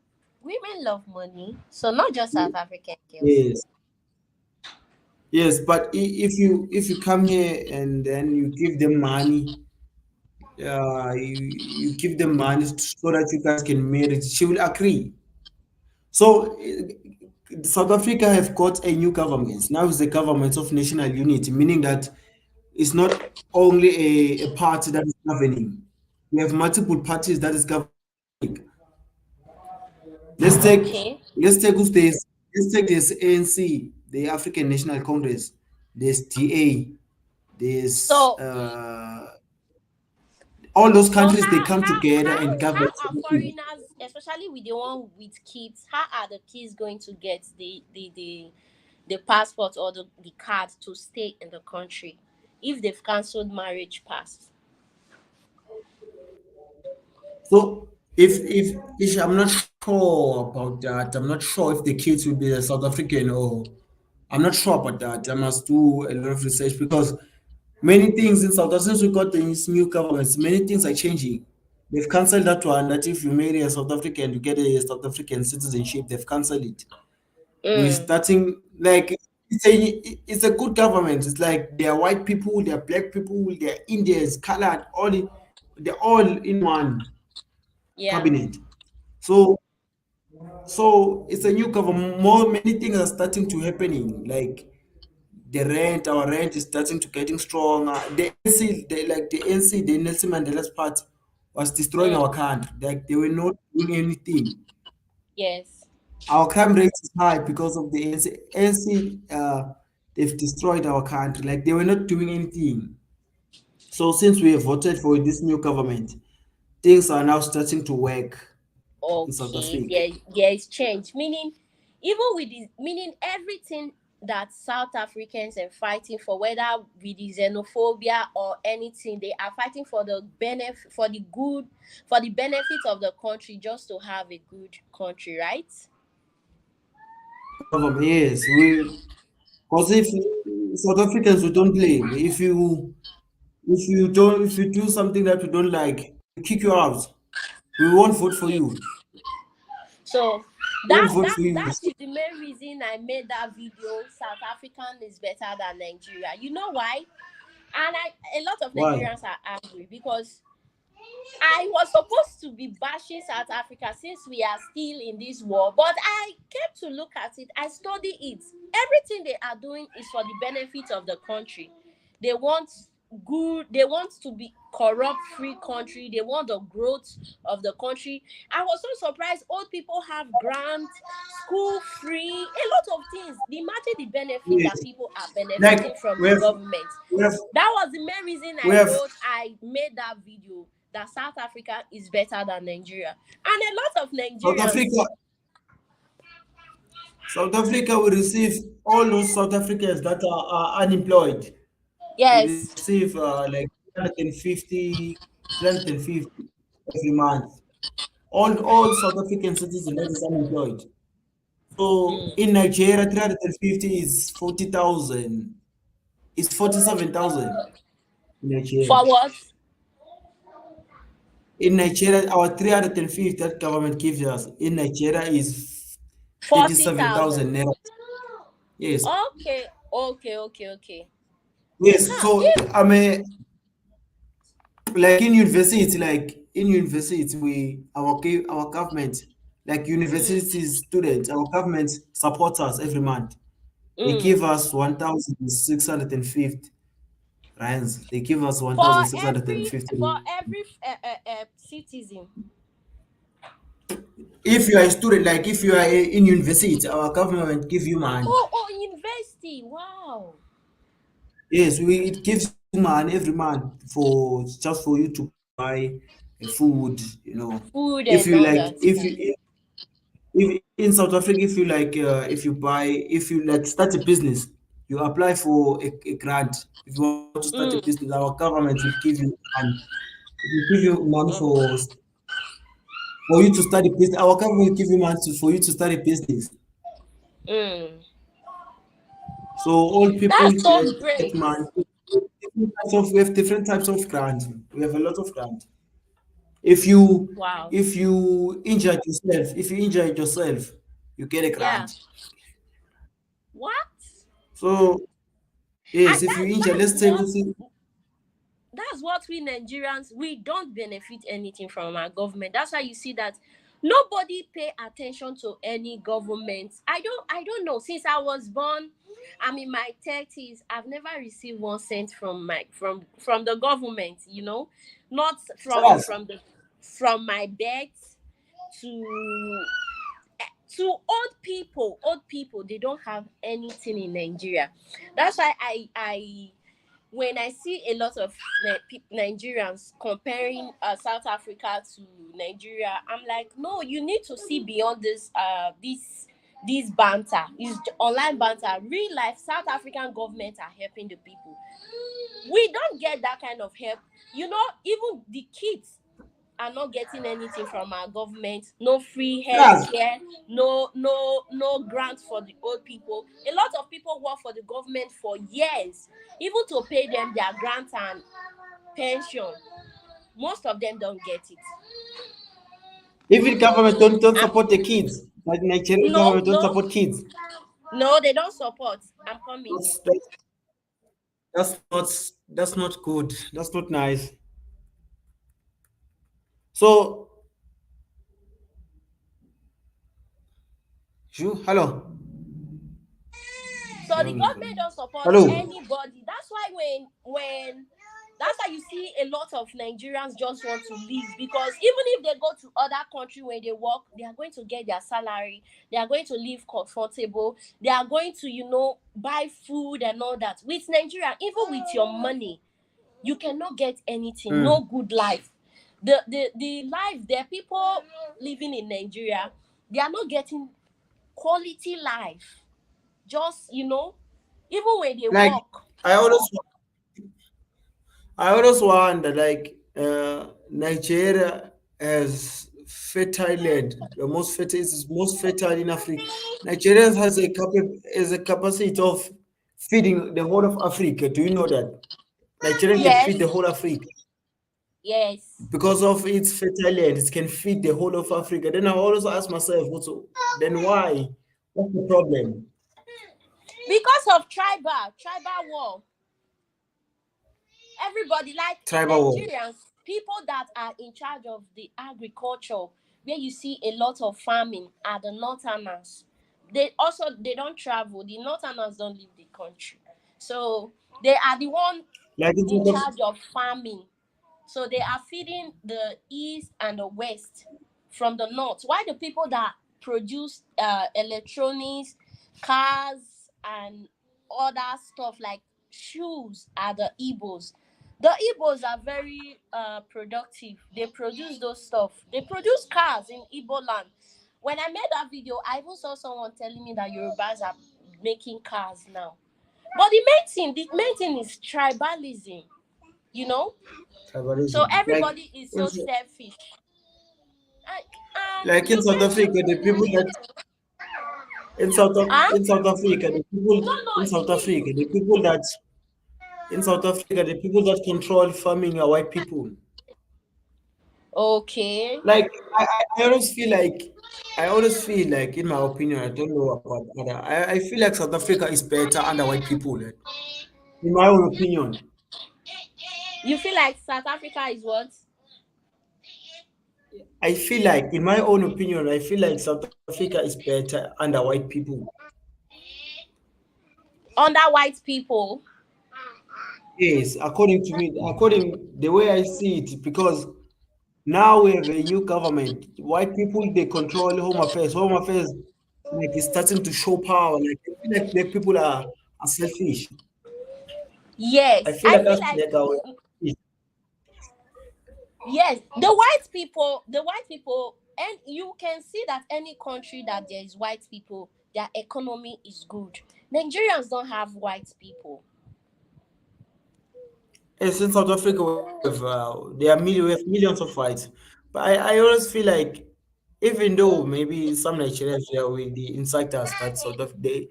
Women love money, so not just South African girls. Yes. Yes, but if you come here and then you give them money, you give them money so that you guys can marry, she will agree. So South Africa have got a new government. Now it's the government of national unity, meaning that it's not only a party that is governing. We have multiple parties that is governing. Let's take Okay. let's take who's this let's take this ANC, the African National Congress, there's DA, there's So all those so countries they how come how together how and govern. how are foreigners, especially with the one with kids, how are the kids going to get the passport or the card to stay in the country if they've cancelled marriage pass? So if I'm not sure about that, I'm not sure if the kids will be a South African or I'm not sure about that. I must do a lot of research because many things in South Africa, since we got this new governments, many things are changing. They've cancelled that one that if you marry a South African, you get a South African citizenship. They've cancelled it. We're Mm. starting like it's a good government. It's like there are white people, there are black people, there are Indians, colored, they're all in one Yeah. cabinet. So so it's a new government. More many things are starting to happening. Like our rent is starting to getting stronger. The NC, the NC, the Nelson Mandela's part was destroying our Mm. country. Like they were not doing anything. Yes. Our crime rate is high because of the ANC. ANC, they've destroyed our country. Like they were not doing anything. So since we have voted for this new government, things are now starting to work in South Okay, Africa. there is change. Meaning, even with this, meaning everything that South Africans are fighting for, whether with the xenophobia or anything, they are fighting for the benefit, for the good, for the benefit of the country, just to have a good country, right? Government, yes, we because if South Africans we don't blame. If you do something that we don't like, we kick you out. We won't vote for Yeah. you. So We that won't vote that for you. that is the main reason I made that video. South African is better than Nigeria. You know why? And a lot of Why? Nigerians are angry because I was supposed to be bashing South Africa since we are still in this war, but I came to look at it. I study it. Everything they are doing is for the benefit of the country. They want good, they want to be corrupt free country, they want the growth of the country. I was so surprised old people have grants, school free, a lot of things. Imagine the benefit that Yes. people are Like benefiting from we the have government. we have That was the main reason we have I made that video, that South Africa is better than Nigeria. And a lot of South Nigerians, Africa. South Africa will receive all those South Africans that are unemployed. We yes. receive like 350 every month. All South African citizens that is unemployed. So Mm. in Nigeria, 350 is 40,000. It's 47,000 in Nigeria. For what? In Nigeria, our 350 that government gives us in Nigeria is 40,000. 37,000 naira. Yes. Okay, okay, okay, okay. Yes. Huh, So if I mean, like in university, we our government, like mm, university students, our government supports us every month. They mm. give us 1,650 rands. They give us for every 1,650. for every citizen. If you are a student, like if you are in university, our government give you money. Oh, oh, university. Wow. Yes, it gives you money every month for just for you to buy food. Food If and you all like, that. if in South Africa, if you like, if you like start a business, you apply for a grant. If you want to start a Mm, business, our government will give you money. It will give you money for you to start a business. Our government will give you money for you to start a business. mm. So all people That's so get great. money. We have different types of grant. We have a lot of grant. If you Wow. if you injured yourself, you get a Yeah. grant. What? So And yes, if you injure, let's say that's what we Nigerians, we don't benefit anything from our government. That's why you see that nobody pay attention to any government. I don't know. Since I was born, I'm in my 30s. I've never received 1 cent from from the government. Not SARS. from my birth to old people. They don't have anything in Nigeria. That's why I when I see a lot of Nigerians comparing South Africa to Nigeria, I'm like, no, you need to see beyond this banter, this online banter. Real life, South African government are helping the people. We don't get that kind of help. Even the kids are not getting anything from our government. No free health SARS. care, no grants for the old people. A lot of people work for the government for years, even to pay them their grant and pension. Most of them don't get it. Even government don't I'm, support the kids. Like Nigerian no, government don't no, support kids. no, they don't support. I'm coming. That's that's, that's not good. That's not nice. So you hello. So the Hello. government don't support Hello. anybody. That's why when that's why you see a lot of Nigerians just want to leave, because even if they go to other country where they work, they are going to get their salary, they are going to live comfortable, they are going to buy food and all that. With Nigeria, even with your money, you cannot get anything. No Mm. good life. The life, there are people living in Nigeria, they are not getting quality life. Just even when they Like walk. I always I always wonder, like, Nigeria has fertile land, is most fertile in Africa. Nigeria has a capacity of feeding the whole of Africa. Do you know that? Nigeria can Yes, feed the whole Africa yes. because of its fertile land. It can feed the whole of Africa. Then I always ask myself, then why? What's the problem? Because of tribal war. Everybody, like Tribal war. Nigerians, people that are in charge of the agriculture, where you see a lot of farming, are the northerners. They don't travel. The northerners don't leave the country. So they are the one Like in in South Af- charge of farming. So they are feeding the east and the west from the north. Why the people that produce electronics, cars, and other stuff like shoes are the Igbos. The Igbos are very productive. They produce those stuff. They produce cars in Igbo land. When I made that video, I even saw someone telling me that Yorubas are making cars now. But the main thing is tribalism, you know. So tribalism. everybody is so selfish. And Like in you South get Africa, the people that huh? In South Africa, the people No, no, in you South did. Africa, the people that in South Africa, the people that control farming are white people. Okay. Like I always feel like in my opinion, I don't know about other. I feel like South Africa is better under white people. Like, in my own opinion, You feel like South Africa is what? I feel like in my own opinion, I feel like South Africa is better under white people. Under white people. Yes, according to me, according the way I see it, because now we have a new government. White people they control home affairs. Home affairs like is starting to show power. Like I feel like black people are selfish. I Yes. feel I like feel us like black are yes, the white people and you can see that any country that there is white people, their economy is good. Nigerians don't have white people. yes, in South Africa we have millions of fights. But I always feel like even though maybe some Nigerians there with the insiders that sort of the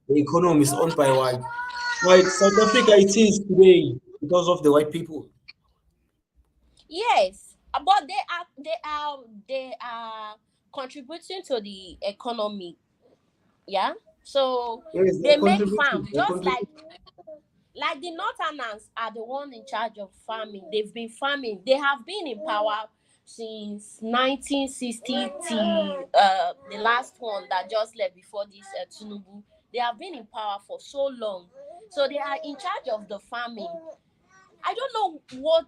economy is owned by white. Like South Africa it is today because of the white people. Yes, but they are contributing to the economy. Yeah, so Yes, they they're make contributing. farm They're just like contributing. the northerners are the one in charge of farming. They've been farming. They have been in power since 1960 till the last one that just left before this Tinubu. They have been in power for so long, so they are in charge of the farming. I don't know what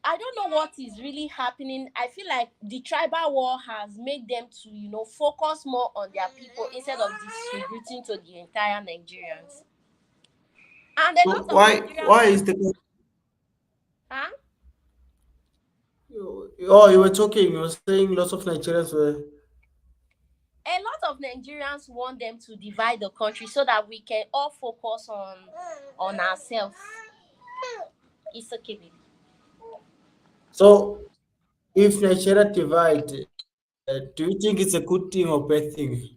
I don't know what is really happening. I feel like the tribal war has made them to, focus more on their people instead of distributing to the entire Nigerians. And a So lot of Nigerians why want, is the huh? oh you were talking, you were saying lots of Nigerians were A lot of Nigerians want them to divide the country so that we can all focus on ourselves. It's okay, baby. so if Nigeria divide, do you think it's a good thing or bad thing?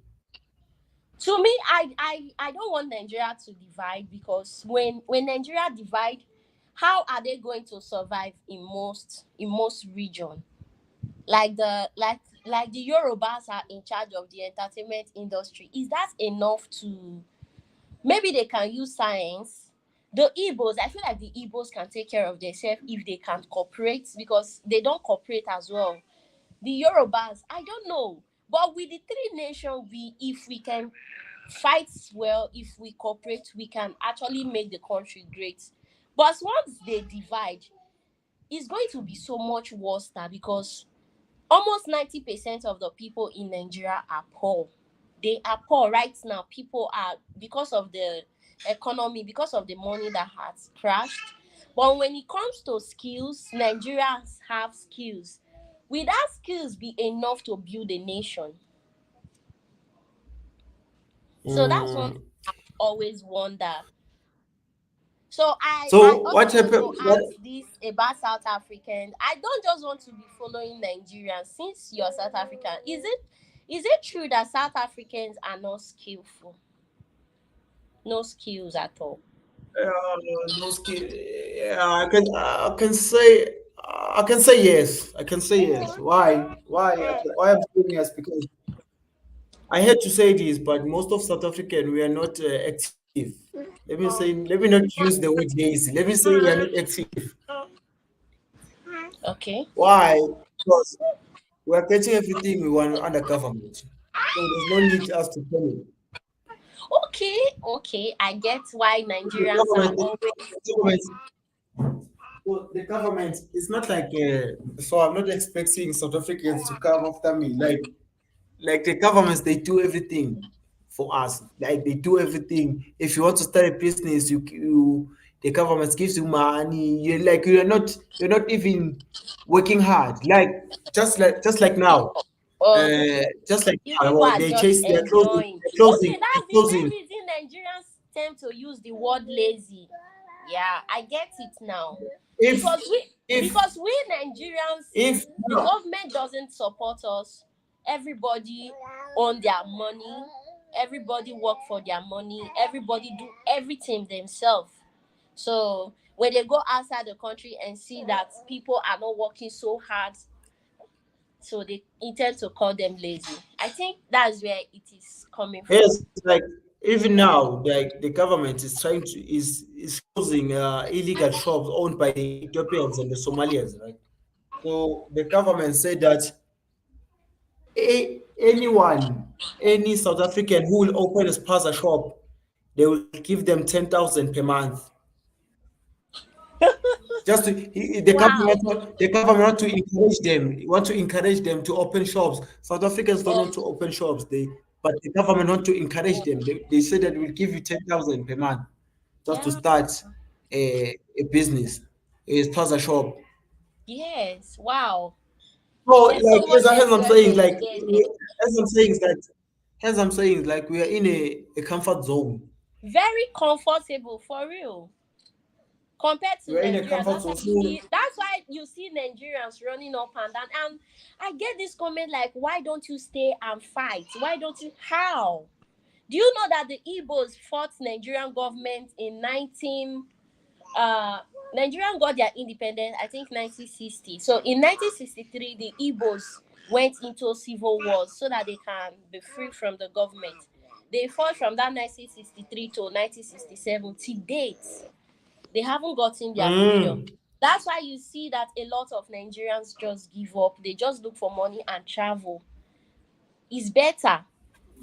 To me, I don't want Nigeria to divide because when Nigeria divide, how are they going to survive in most region? Like the Yorubas are in charge of the entertainment industry. Is that enough to maybe they can use science? The Igbos, I feel like the Igbos can take care of themselves if they can cooperate because they don't cooperate as well. The Yorubas, I don't know. But with the three nations, if we can fight well, if we cooperate, we can actually make the country great. But once they divide, it's going to be so much worse now because almost 90% of the people in Nigeria are poor. They are poor right now. People are because of the economy, because of the money that has crashed. But when it comes to skills, Nigerians have skills. Will that skills be enough to build a nation? So that's one thing Mm. I always wonder. So I So also what want to happened? What? ask this about South Africans. I don't just want to be following Nigerians since you're South African. Is it true that South Africans are not skillful? No skills at all. No skill. Yeah, I can say yes. I can say yes. Why? Why I'm saying yes? Because I hate to say this, but most of South African we are not active. Let me not use the word lazy. Let me say we are not active. Okay. Why? Because we are getting everything we want under government. So there's no need us to pay. Okay. Okay. I get why The Nigerians are government, always the government, Well, the government, it's not like so I'm not expecting South Africans to come after me. Like the governments, they do everything for us. Like they do everything. If you want to start a business, the government gives you money. You're not even working hard. Just like now, just like You now, people well, are they just chase. They're closing. enjoying. They're closing. Okay, They're that's the main closing. reason Nigerians tend to use the word lazy. Yeah, I get it now. If Because we if because we Nigerians, if the no, government doesn't support us. Everybody own their money. Everybody work for their money. Everybody do everything themselves. So when they go outside the country and see that people are not working so hard, so they intend to call them lazy. I think that's where it is coming from. yes, like even now, like the government is trying to is closing illegal shops owned by the Ethiopians and the Somalians, right? So the government said that any South African who will open a spaza shop, they will give them 10,000 per month. Just to, Wow. the government want to encourage them, want to encourage them to open shops. South Africans don't want to Okay. open shops. But the government want to encourage them. They say that we'll give you 10,000 per month just to Yeah. start a business, a spaza shop. Yes. Wow. So There's like so much as I'm saying, employment there then. as I'm saying is that as I'm saying, like we are in a comfort zone. Very comfortable for real. Compared to We are in a Nigeria. comfort zone. So That's why you see Nigerians running up and down. And I get this comment like, why don't you stay and fight? Why don't you how? Do you know that the Igbos fought Nigerian government in 19 uh Nigerian got their independence, I think 1960. So in 1963, the Igbos went into civil wars so that they can be free from the government. They fought from that 1963 to 1967 to date. They haven't gotten their freedom. mm, That's why you see that a lot of Nigerians just give up. They just look for money and travel. It's better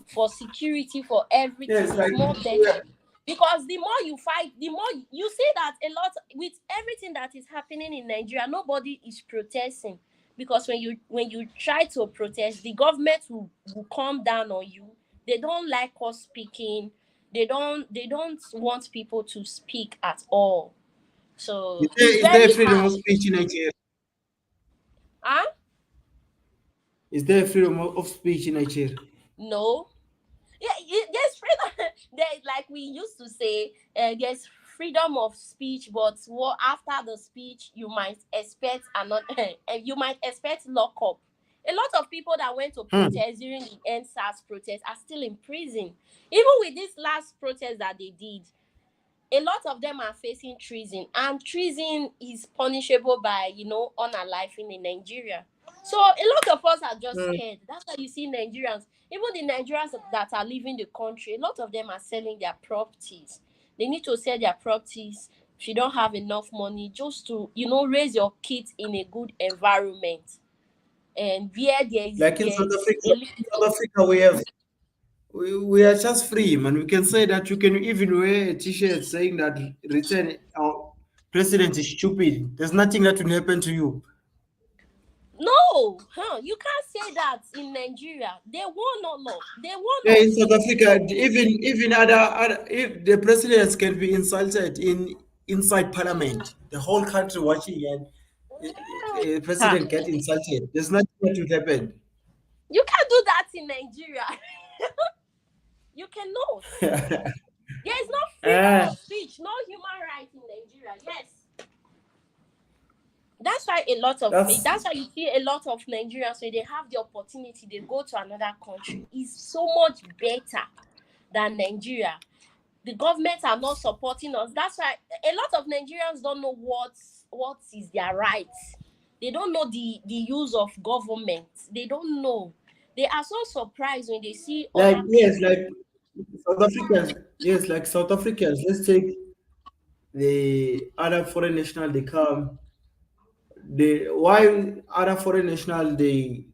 for security, for everything. yes, It's like more we are, better because the more you fight, the more you see that a lot with everything that is happening in Nigeria, nobody is protesting because when you try to protest, the government will come down on you. They don't like us speaking. They don't want people to speak at all. So it's is there very freedom of hard. speech in Nigeria? Huh? Is there freedom of speech in Nigeria? No. Yeah, there's freedom. There's like we used to say, there's freedom of speech, but what after the speech you might expect another, and you might expect lockup. A lot of people that went to Hmm. protest during the NSAS protest are still in prison. Even with this last protest that they did, a lot of them are facing treason, and treason is punishable by unaliving in Nigeria. So a lot of us are just Hmm. scared. That's why you see Nigerians, even the Nigerians that are leaving the country, a lot of them are selling their properties. They need to sell their properties if you don't have enough money, just to raise your kids in a good environment, and where there is Like in there South is Africa, a in South Africa we are just free, man. We can say that you can even wear a T-shirt saying that return our president is stupid. There's nothing that will happen to you. no, you can't say that in Nigeria. They want us. They Yeah, want in us. South Africa, even other if the presidents can be insulted inside parliament, the whole country watching, and a Ha. president get insulted. There's nothing that will happen. You can't do that in Nigeria. You cannot. There is no freedom Ah, of speech, no human rights in Nigeria. Yes. That's why a lot of that's that's why you see a lot of Nigerians when they have the opportunity, they go to another country. It's so much better than Nigeria. The government are not supporting us. That's why a lot of Nigerians don't know what is their rights. They don't know the use of government. They don't know. They are so surprised when they see like other yes, people. like South Africans. Yes, like South Africans. Let's take the other foreign national. They come. They why other foreign national they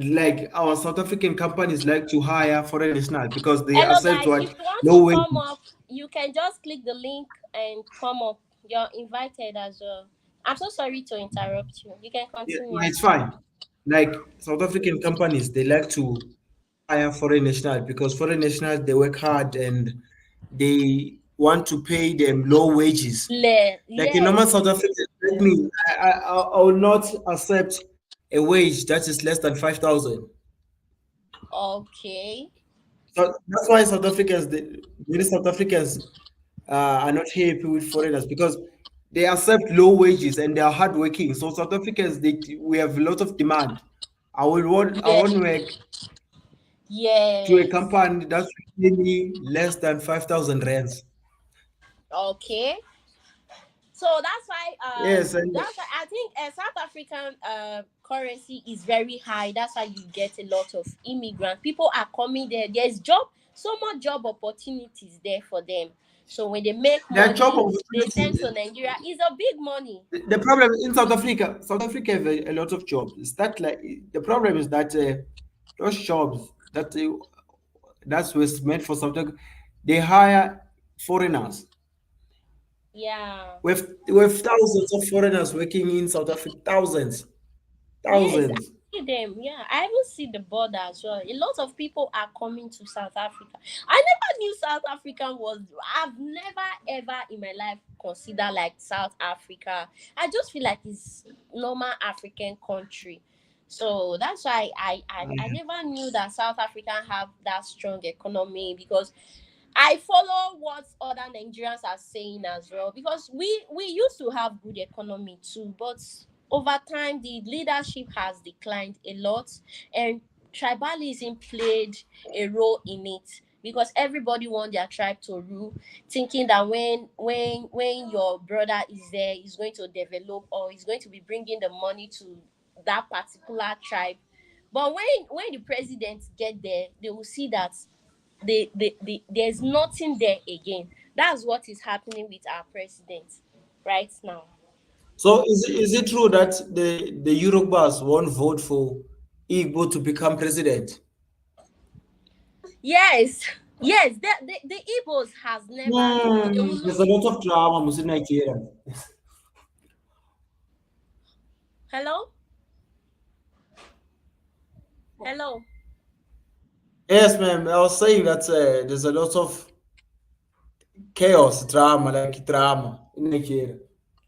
like our South African companies like to hire foreign national because they Hello accept guys, if what you want to low come wage. up, you can just click the link and come up. You're invited as well. I'm so sorry to interrupt you. You can Yeah, no, continue. it's fine. Like South African companies, they like to hire foreign nationals because foreign nationals they work hard and they want to pay them low wages. Like in normal Yes. South Africa, like me, I will not accept a wage that is less than 5,000. Okay. So that's why many South Africans are not happy with foreigners because they accept low wages and they are hardworking. So South Africans, we have a lot of demand. I Yeah. want to work to a Yes. company that will pay me less than 5,000 rands. Okay. So Yes, and that's why I think South African currency is very high. That's why you get a lot of immigrants. People are coming there. There's so much job opportunities there for them. So when they make their job money, they send opportunities. to Nigeria. It's a big money. The problem in South Africa have a lot of jobs. It's that like the problem is that those jobs that was meant for South Africa, they hire foreigners. Yeah. We have thousands of foreigners working in South Africa. Thousands, Yes, I thousands. see them. Yeah, I even see the border as well. A lot of people are coming to South Africa. I never knew South African was. I've never ever in my life considered like South Africa. I just feel like it's normal African country. So that's why I never knew that South Africa have that strong economy because I follow what other Nigerians are saying as well because we used to have good economy too, but over time the leadership has declined a lot, and tribalism played a role in it because everybody want their tribe to rule, thinking that when your brother is there, he's going to develop or he's going to be bringing the money to that particular tribe. But when the president get there, they will see that there's nothing there again. That's what is happening with our president right now. So is it true that the Eurobars won't vote for Igbo to become president? Yes, yes, the Igbos has never, they will There's not. a lot of drama in Nigeria. Hello, hello. Yes, ma'am. I was saying that there's a lot of chaos, drama, like drama in Nigeria.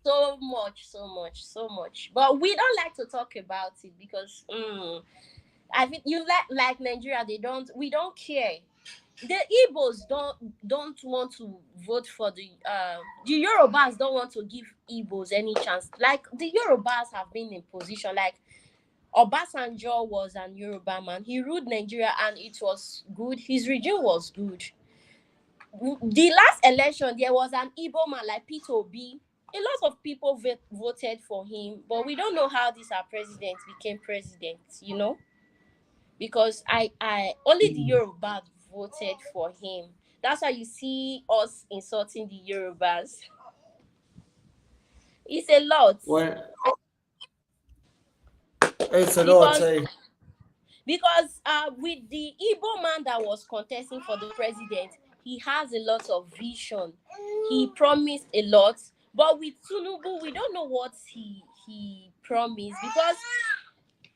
So much, so much, so much, but we don't like to talk about it because I think you like Nigeria, they don't, we don't care. The Igbos don't want to vote for the Yorubas don't want to give Igbos any chance. Like the Yorubas have been in position, like Obasanjo was an Yoruba man. He ruled Nigeria and it was good. His regime was good. The last election, there was an Igbo man like Peter Obi. A lot of people voted for him, but we don't know how this our president became president. Because I only the Yorubas voted for him. That's why you see us insulting the Yorubas. It's a lot Well, it's a lot. because with the Igbo man that was contesting for the president, he has a lot of vision. He promised a lot, but with Tinubu, we don't know what he promised because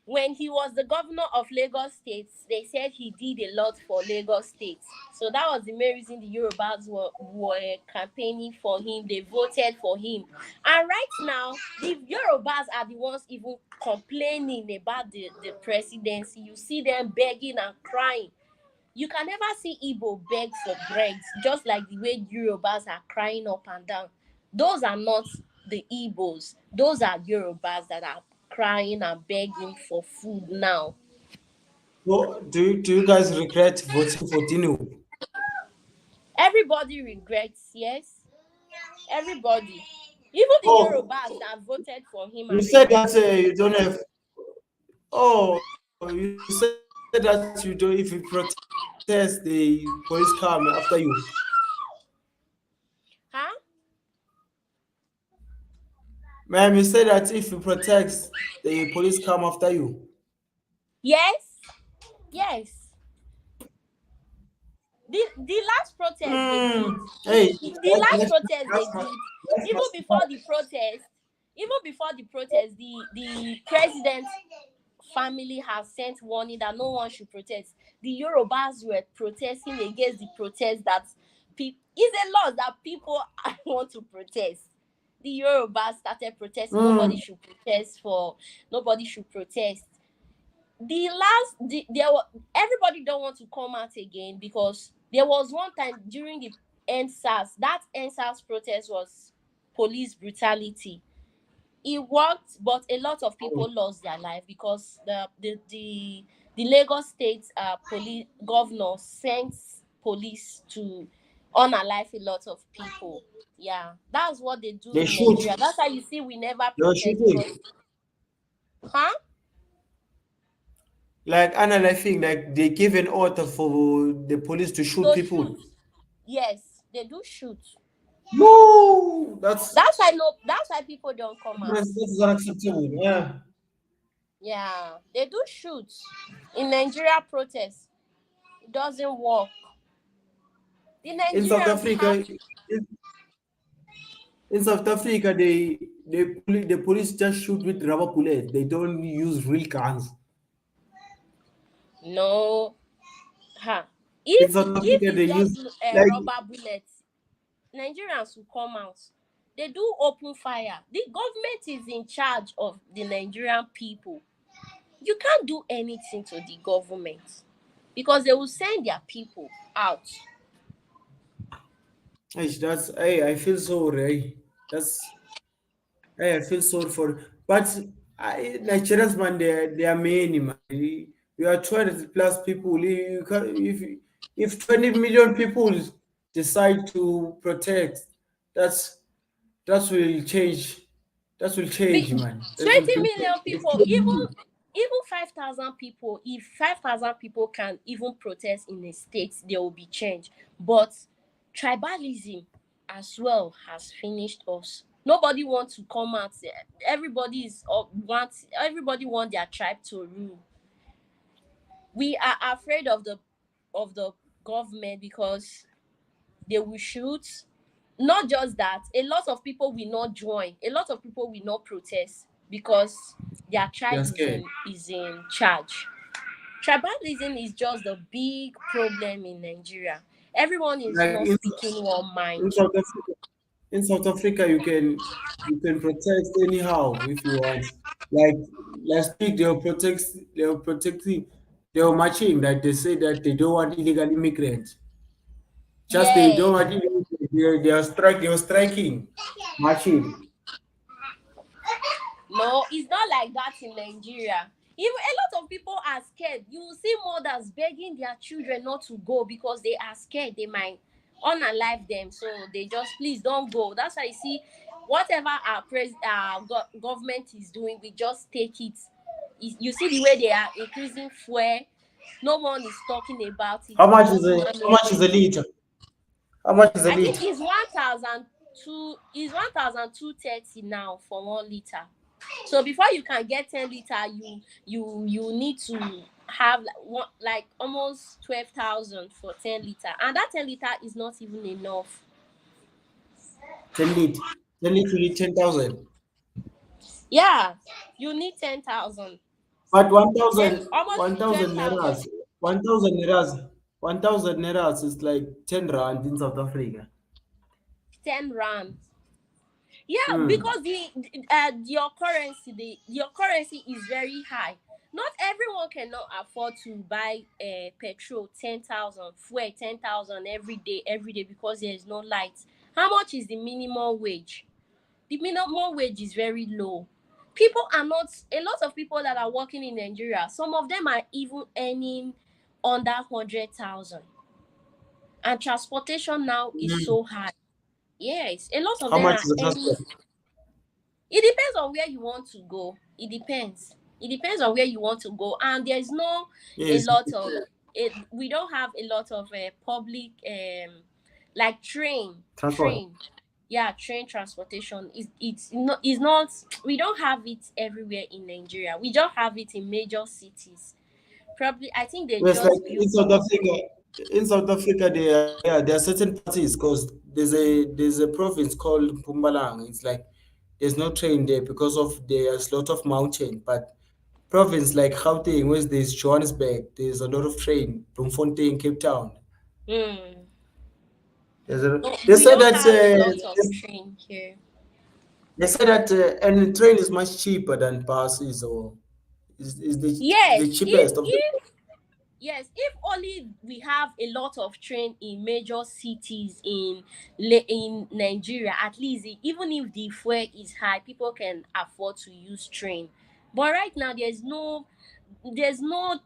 when he was the governor of Lagos State, they said he did a lot for Lagos State. So that was the main reason the Yorubas were campaigning for him. They voted for him. And right now, the Yorubas are the ones even complaining about the presidency. You see them begging and crying. You can never see Igbo beg for bread, just like the way Yorubas are crying up and down. Those are not the Igbos. Those are Yorubas that are crying and begging for food now. So do you guys regret voting for Tinubu? Everybody regrets, yes. Everybody. Even the Oh, Yorubas that voted for him you are said that regretting. you don't have. Oh, you said that you don't. If you protest, the police come after you. Huh? Ma'am, you said that if you protest, the police come after you. Yes. Yes. The last protest they did, Hey, the last protest they that's did, that's even before my the protest, even before the protest, the president family has sent warning that no one should protest. The Yorubas were protesting against the protest that it's a law that people want to protest. The Yorubas started protesting. mm, Nobody should protest. There were everybody don't want to come out again because there was one time during the NSAS. That NSAS protest was police brutality. It worked, but a lot of people lost their life because the Lagos State police governor sent police to unalive a lot of people. Yeah, that's what they do they in shoot. Nigeria. That's why you see we never They are protest because, shooting. huh? Like analyzing, like they give an order for the police to shoot To shoot. people. Yes, they do shoot. No, that's That's why no. That's why people don't come out. that's unacceptable. Yeah. Yeah, they do shoot in Nigeria protests. It doesn't work. The In South Nigerians have Africa, in South Africa, the police just shoot with rubber bullets. They don't use real guns. no. Huh. In If South if Africa, they it's use just like rubber bullets, Nigerians will come out. They do open fire. The government is in charge of the Nigerian people. You can't do anything to the government because they will send their people out. That's hey, I feel sorry. That's hey, I feel sorry for, but Nigerians man, they are many man. We are 20 plus people. You can, if 20 million people decide to protect, that's that will change. That will change, man. That will 20 bring million people, even 5,000 people, if 5,000 people can even protest in a state, there will be change. But tribalism as well has finished us. Nobody wants to come out. Everybody want their tribe to rule. We are afraid of the government because they will shoot. Not just that, a lot of people will not join, a lot of people will not protest because their they tribe are is scared. in charge. Tribalism is just a big problem in Nigeria. Everyone is Like not speaking one in mind. South Africa, in South Africa, you can protest anyhow if you want. Like last week, they were protecting, they were marching. Like they say that they don't want illegal immigrants. Just they don't Yes. want illegal. They were striking, marching. No, it's not like that in Nigeria. Even a lot of people are scared. You will see mothers begging their children not to go because they are scared they might unalive them. So they just please don't go. That's why you see whatever our government is doing, we just take it. You see the way they are increasing fuel. No one is talking about it. How We much is just a how much manage is it. a liter? How much is a I think liter? it's 1,002. Is 1,230 now for 1 liter. So before you can get 10 liter, you need to have like almost 12,000 for 10 liter, and that 10 liter is not even enough. 10 liter. 10 liter need 10,000. Yeah, you need 10,000. But Ten 1,000, almost 1,000 12,000. neras, 1,000 neras, 1,000 neras is like 10 rand in South Africa. 10 rand. Yeah, Hmm. because your currency your currency is very high. Not everyone cannot afford to buy petrol 10,000, fuel 10,000 every day because there is no light. How much is the minimum wage? The minimum wage is very low. People are not A lot of people that are working in Nigeria, some of them are even earning under 100,000, and transportation now is Hmm. so high. Yes, a lot of How them much are is the earning. transport? It depends on where you want to go. It depends on where you want to go, and there's no a Yes. lot of it. We don't have a lot of public like Transport. yeah, train transportation is not we don't have it everywhere in Nigeria. We just have it in major cities. Probably I think they Yes, just like built in South it. Africa. in South Africa, there are certain parties because there's a province called Mpumalanga. It's like there's no train there because of there's a lot of mountain. But province like Gauteng, where there's Johannesburg, there's a lot of train. Bloemfontein, Cape Town. Hmm. No, They we say don't that have a lot of train here. and the train is much cheaper than buses or is Yes, the if cheapest of the. if yes, if only we have a lot of train in major cities in Nigeria, at least even if the fare is high, people can afford to use train. But right now there's no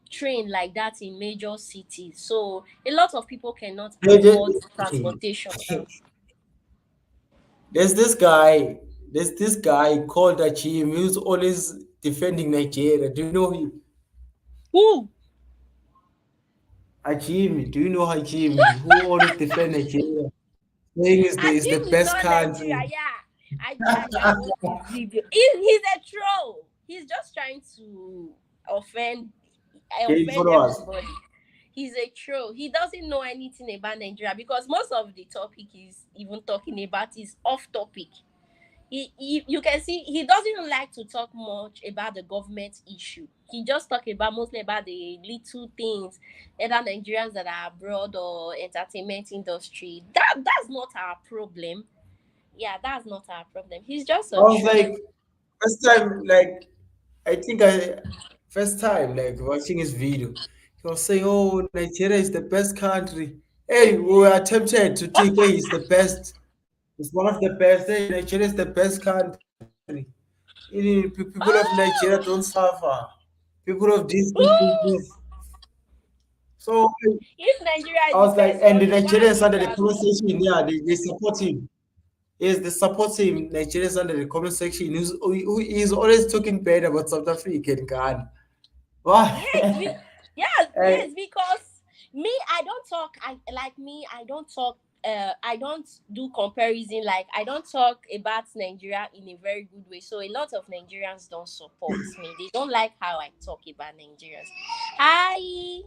train like that in major cities. So a lot of people cannot afford Okay. transportation now. There's this guy. There's this guy called Achim who's always defending Nigeria. Do you know him? Who? Achim. Do you know Achim? Who always defend Nigeria? Saying is the Ajim is best not Nigeria, country. yeah. I just watched his video. He's a troll. He's just trying to offend Gain offend followers. everybody. He's a troll. He doesn't know anything about Nigeria because most of the topic he's even talking about is off topic. You can see he doesn't like to talk much about the government issue. He just talk about mostly about the little things, either Nigerians that are abroad or entertainment industry. That's not our problem. Yeah, that's not our problem. He's just I a was troll. like, first time, like, I think I, first time, like, watching his video, he was saying, oh, Nigeria is the best country. Hey, we were tempted to think, hey, it's the best. It's one of the best. Hey, Nigeria is the best country. People of Nigeria don't Oh, suffer. People of this. ooh. So If Nigeria I is the was like, best and the country, that's Nigerians if under you the are comment section, yeah, they support him. Yes, they support him. Nigerians under the comment section, who is always talking bad about South Africa and Ghana. yes, Why? yes, Eh, yes, because me, I don't talk. I like me. I don't talk. I don't do comparison. Like I don't talk about Nigeria in a very good way. So a lot of Nigerians don't support me. They don't like how I talk about Nigerians. Hi,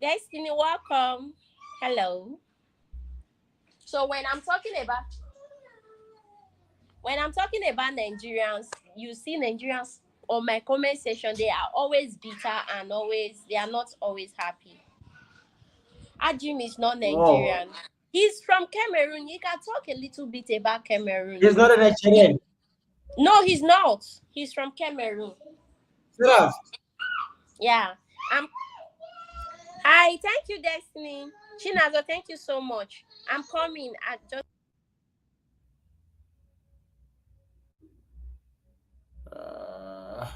Destiny, welcome. Hello. So when I'm talking about Nigerians, you see Nigerians on my comment section. They are always bitter and they are not always happy. Ajim is not oh, Nigerian. He's from Cameroon. You can talk a little bit about Cameroon. he's not a Nigerian. No, he's not. He's from Cameroon. Seraph, Yeah. I'm Hi, thank you, Destiny. Chinazo, thank you so much. I'm coming. I just uh,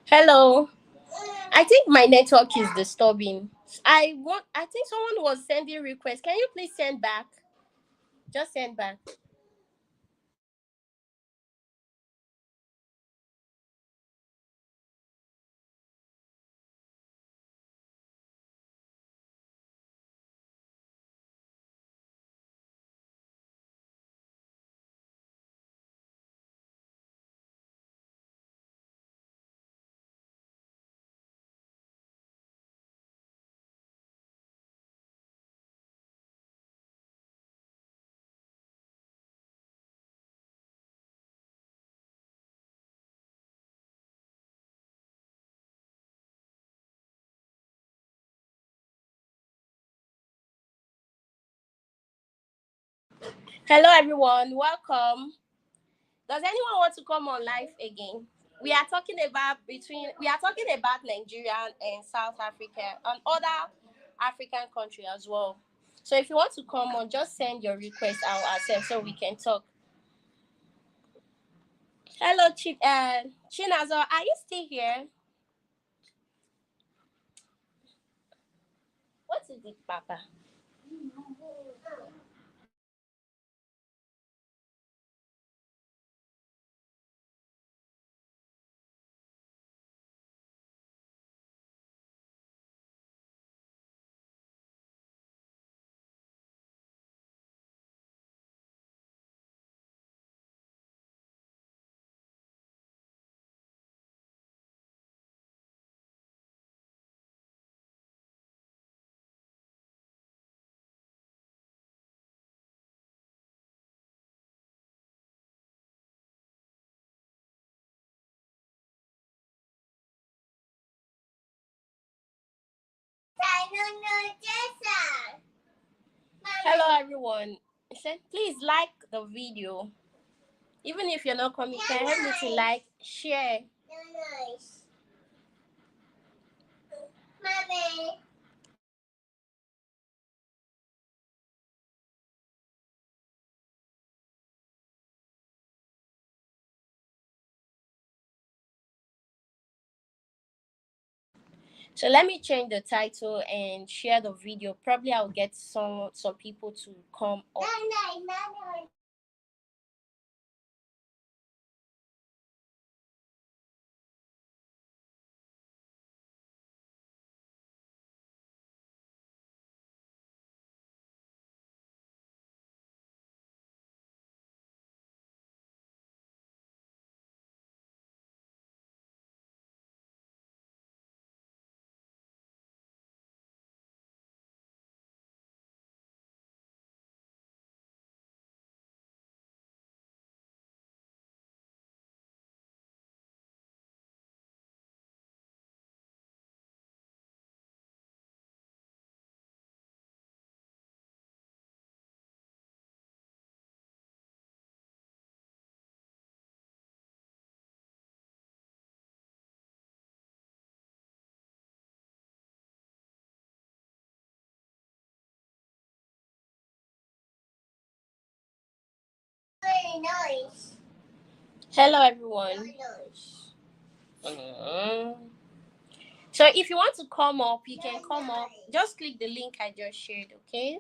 Hello. I think my network is disturbing. I think someone was sending requests. Can you please send back? Just send back. Hello everyone. Welcome. Does anyone want to come on live again? We are talking about Nigeria and South Africa and other African country as well. So if you want to come on, just send your request out ourselves so we can talk. Hello, Chinazo, are you still here? What is it, Papa? Hello everyone. I said please like the video. Even if you're not coming, you can help me to like, share. So let me change the title and share the video. Probably I'll get some people to come up. Hello everyone. Mm. So if you want to come up, you can come up. Just click the link I just shared, okay?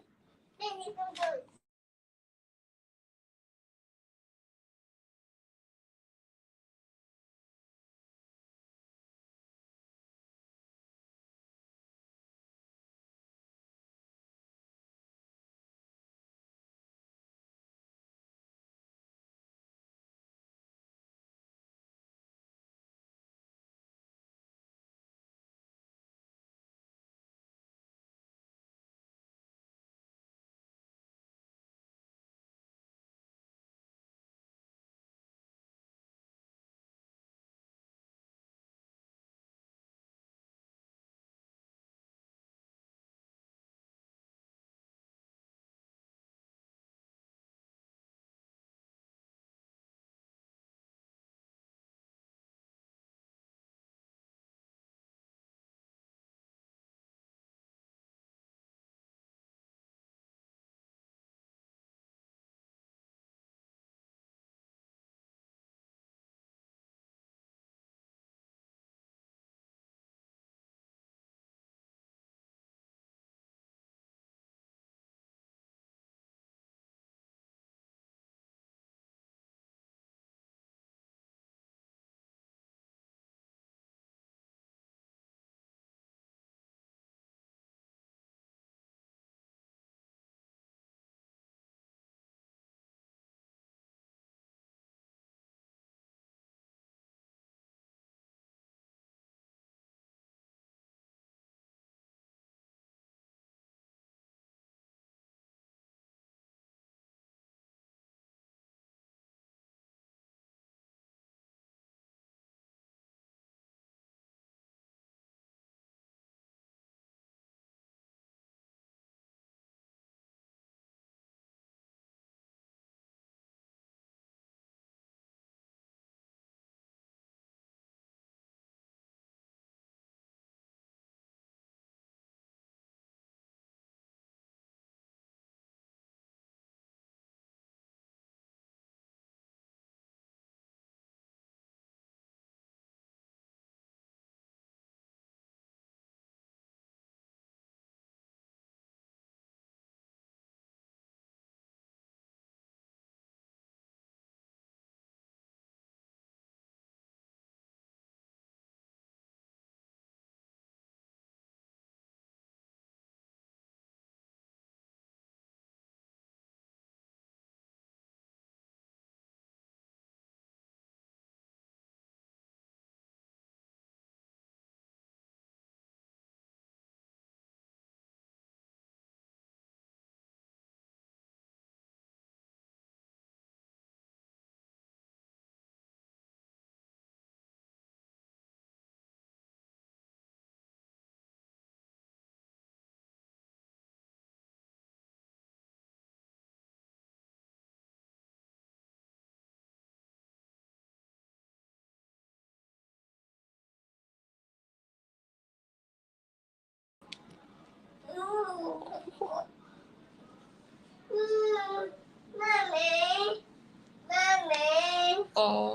Oh,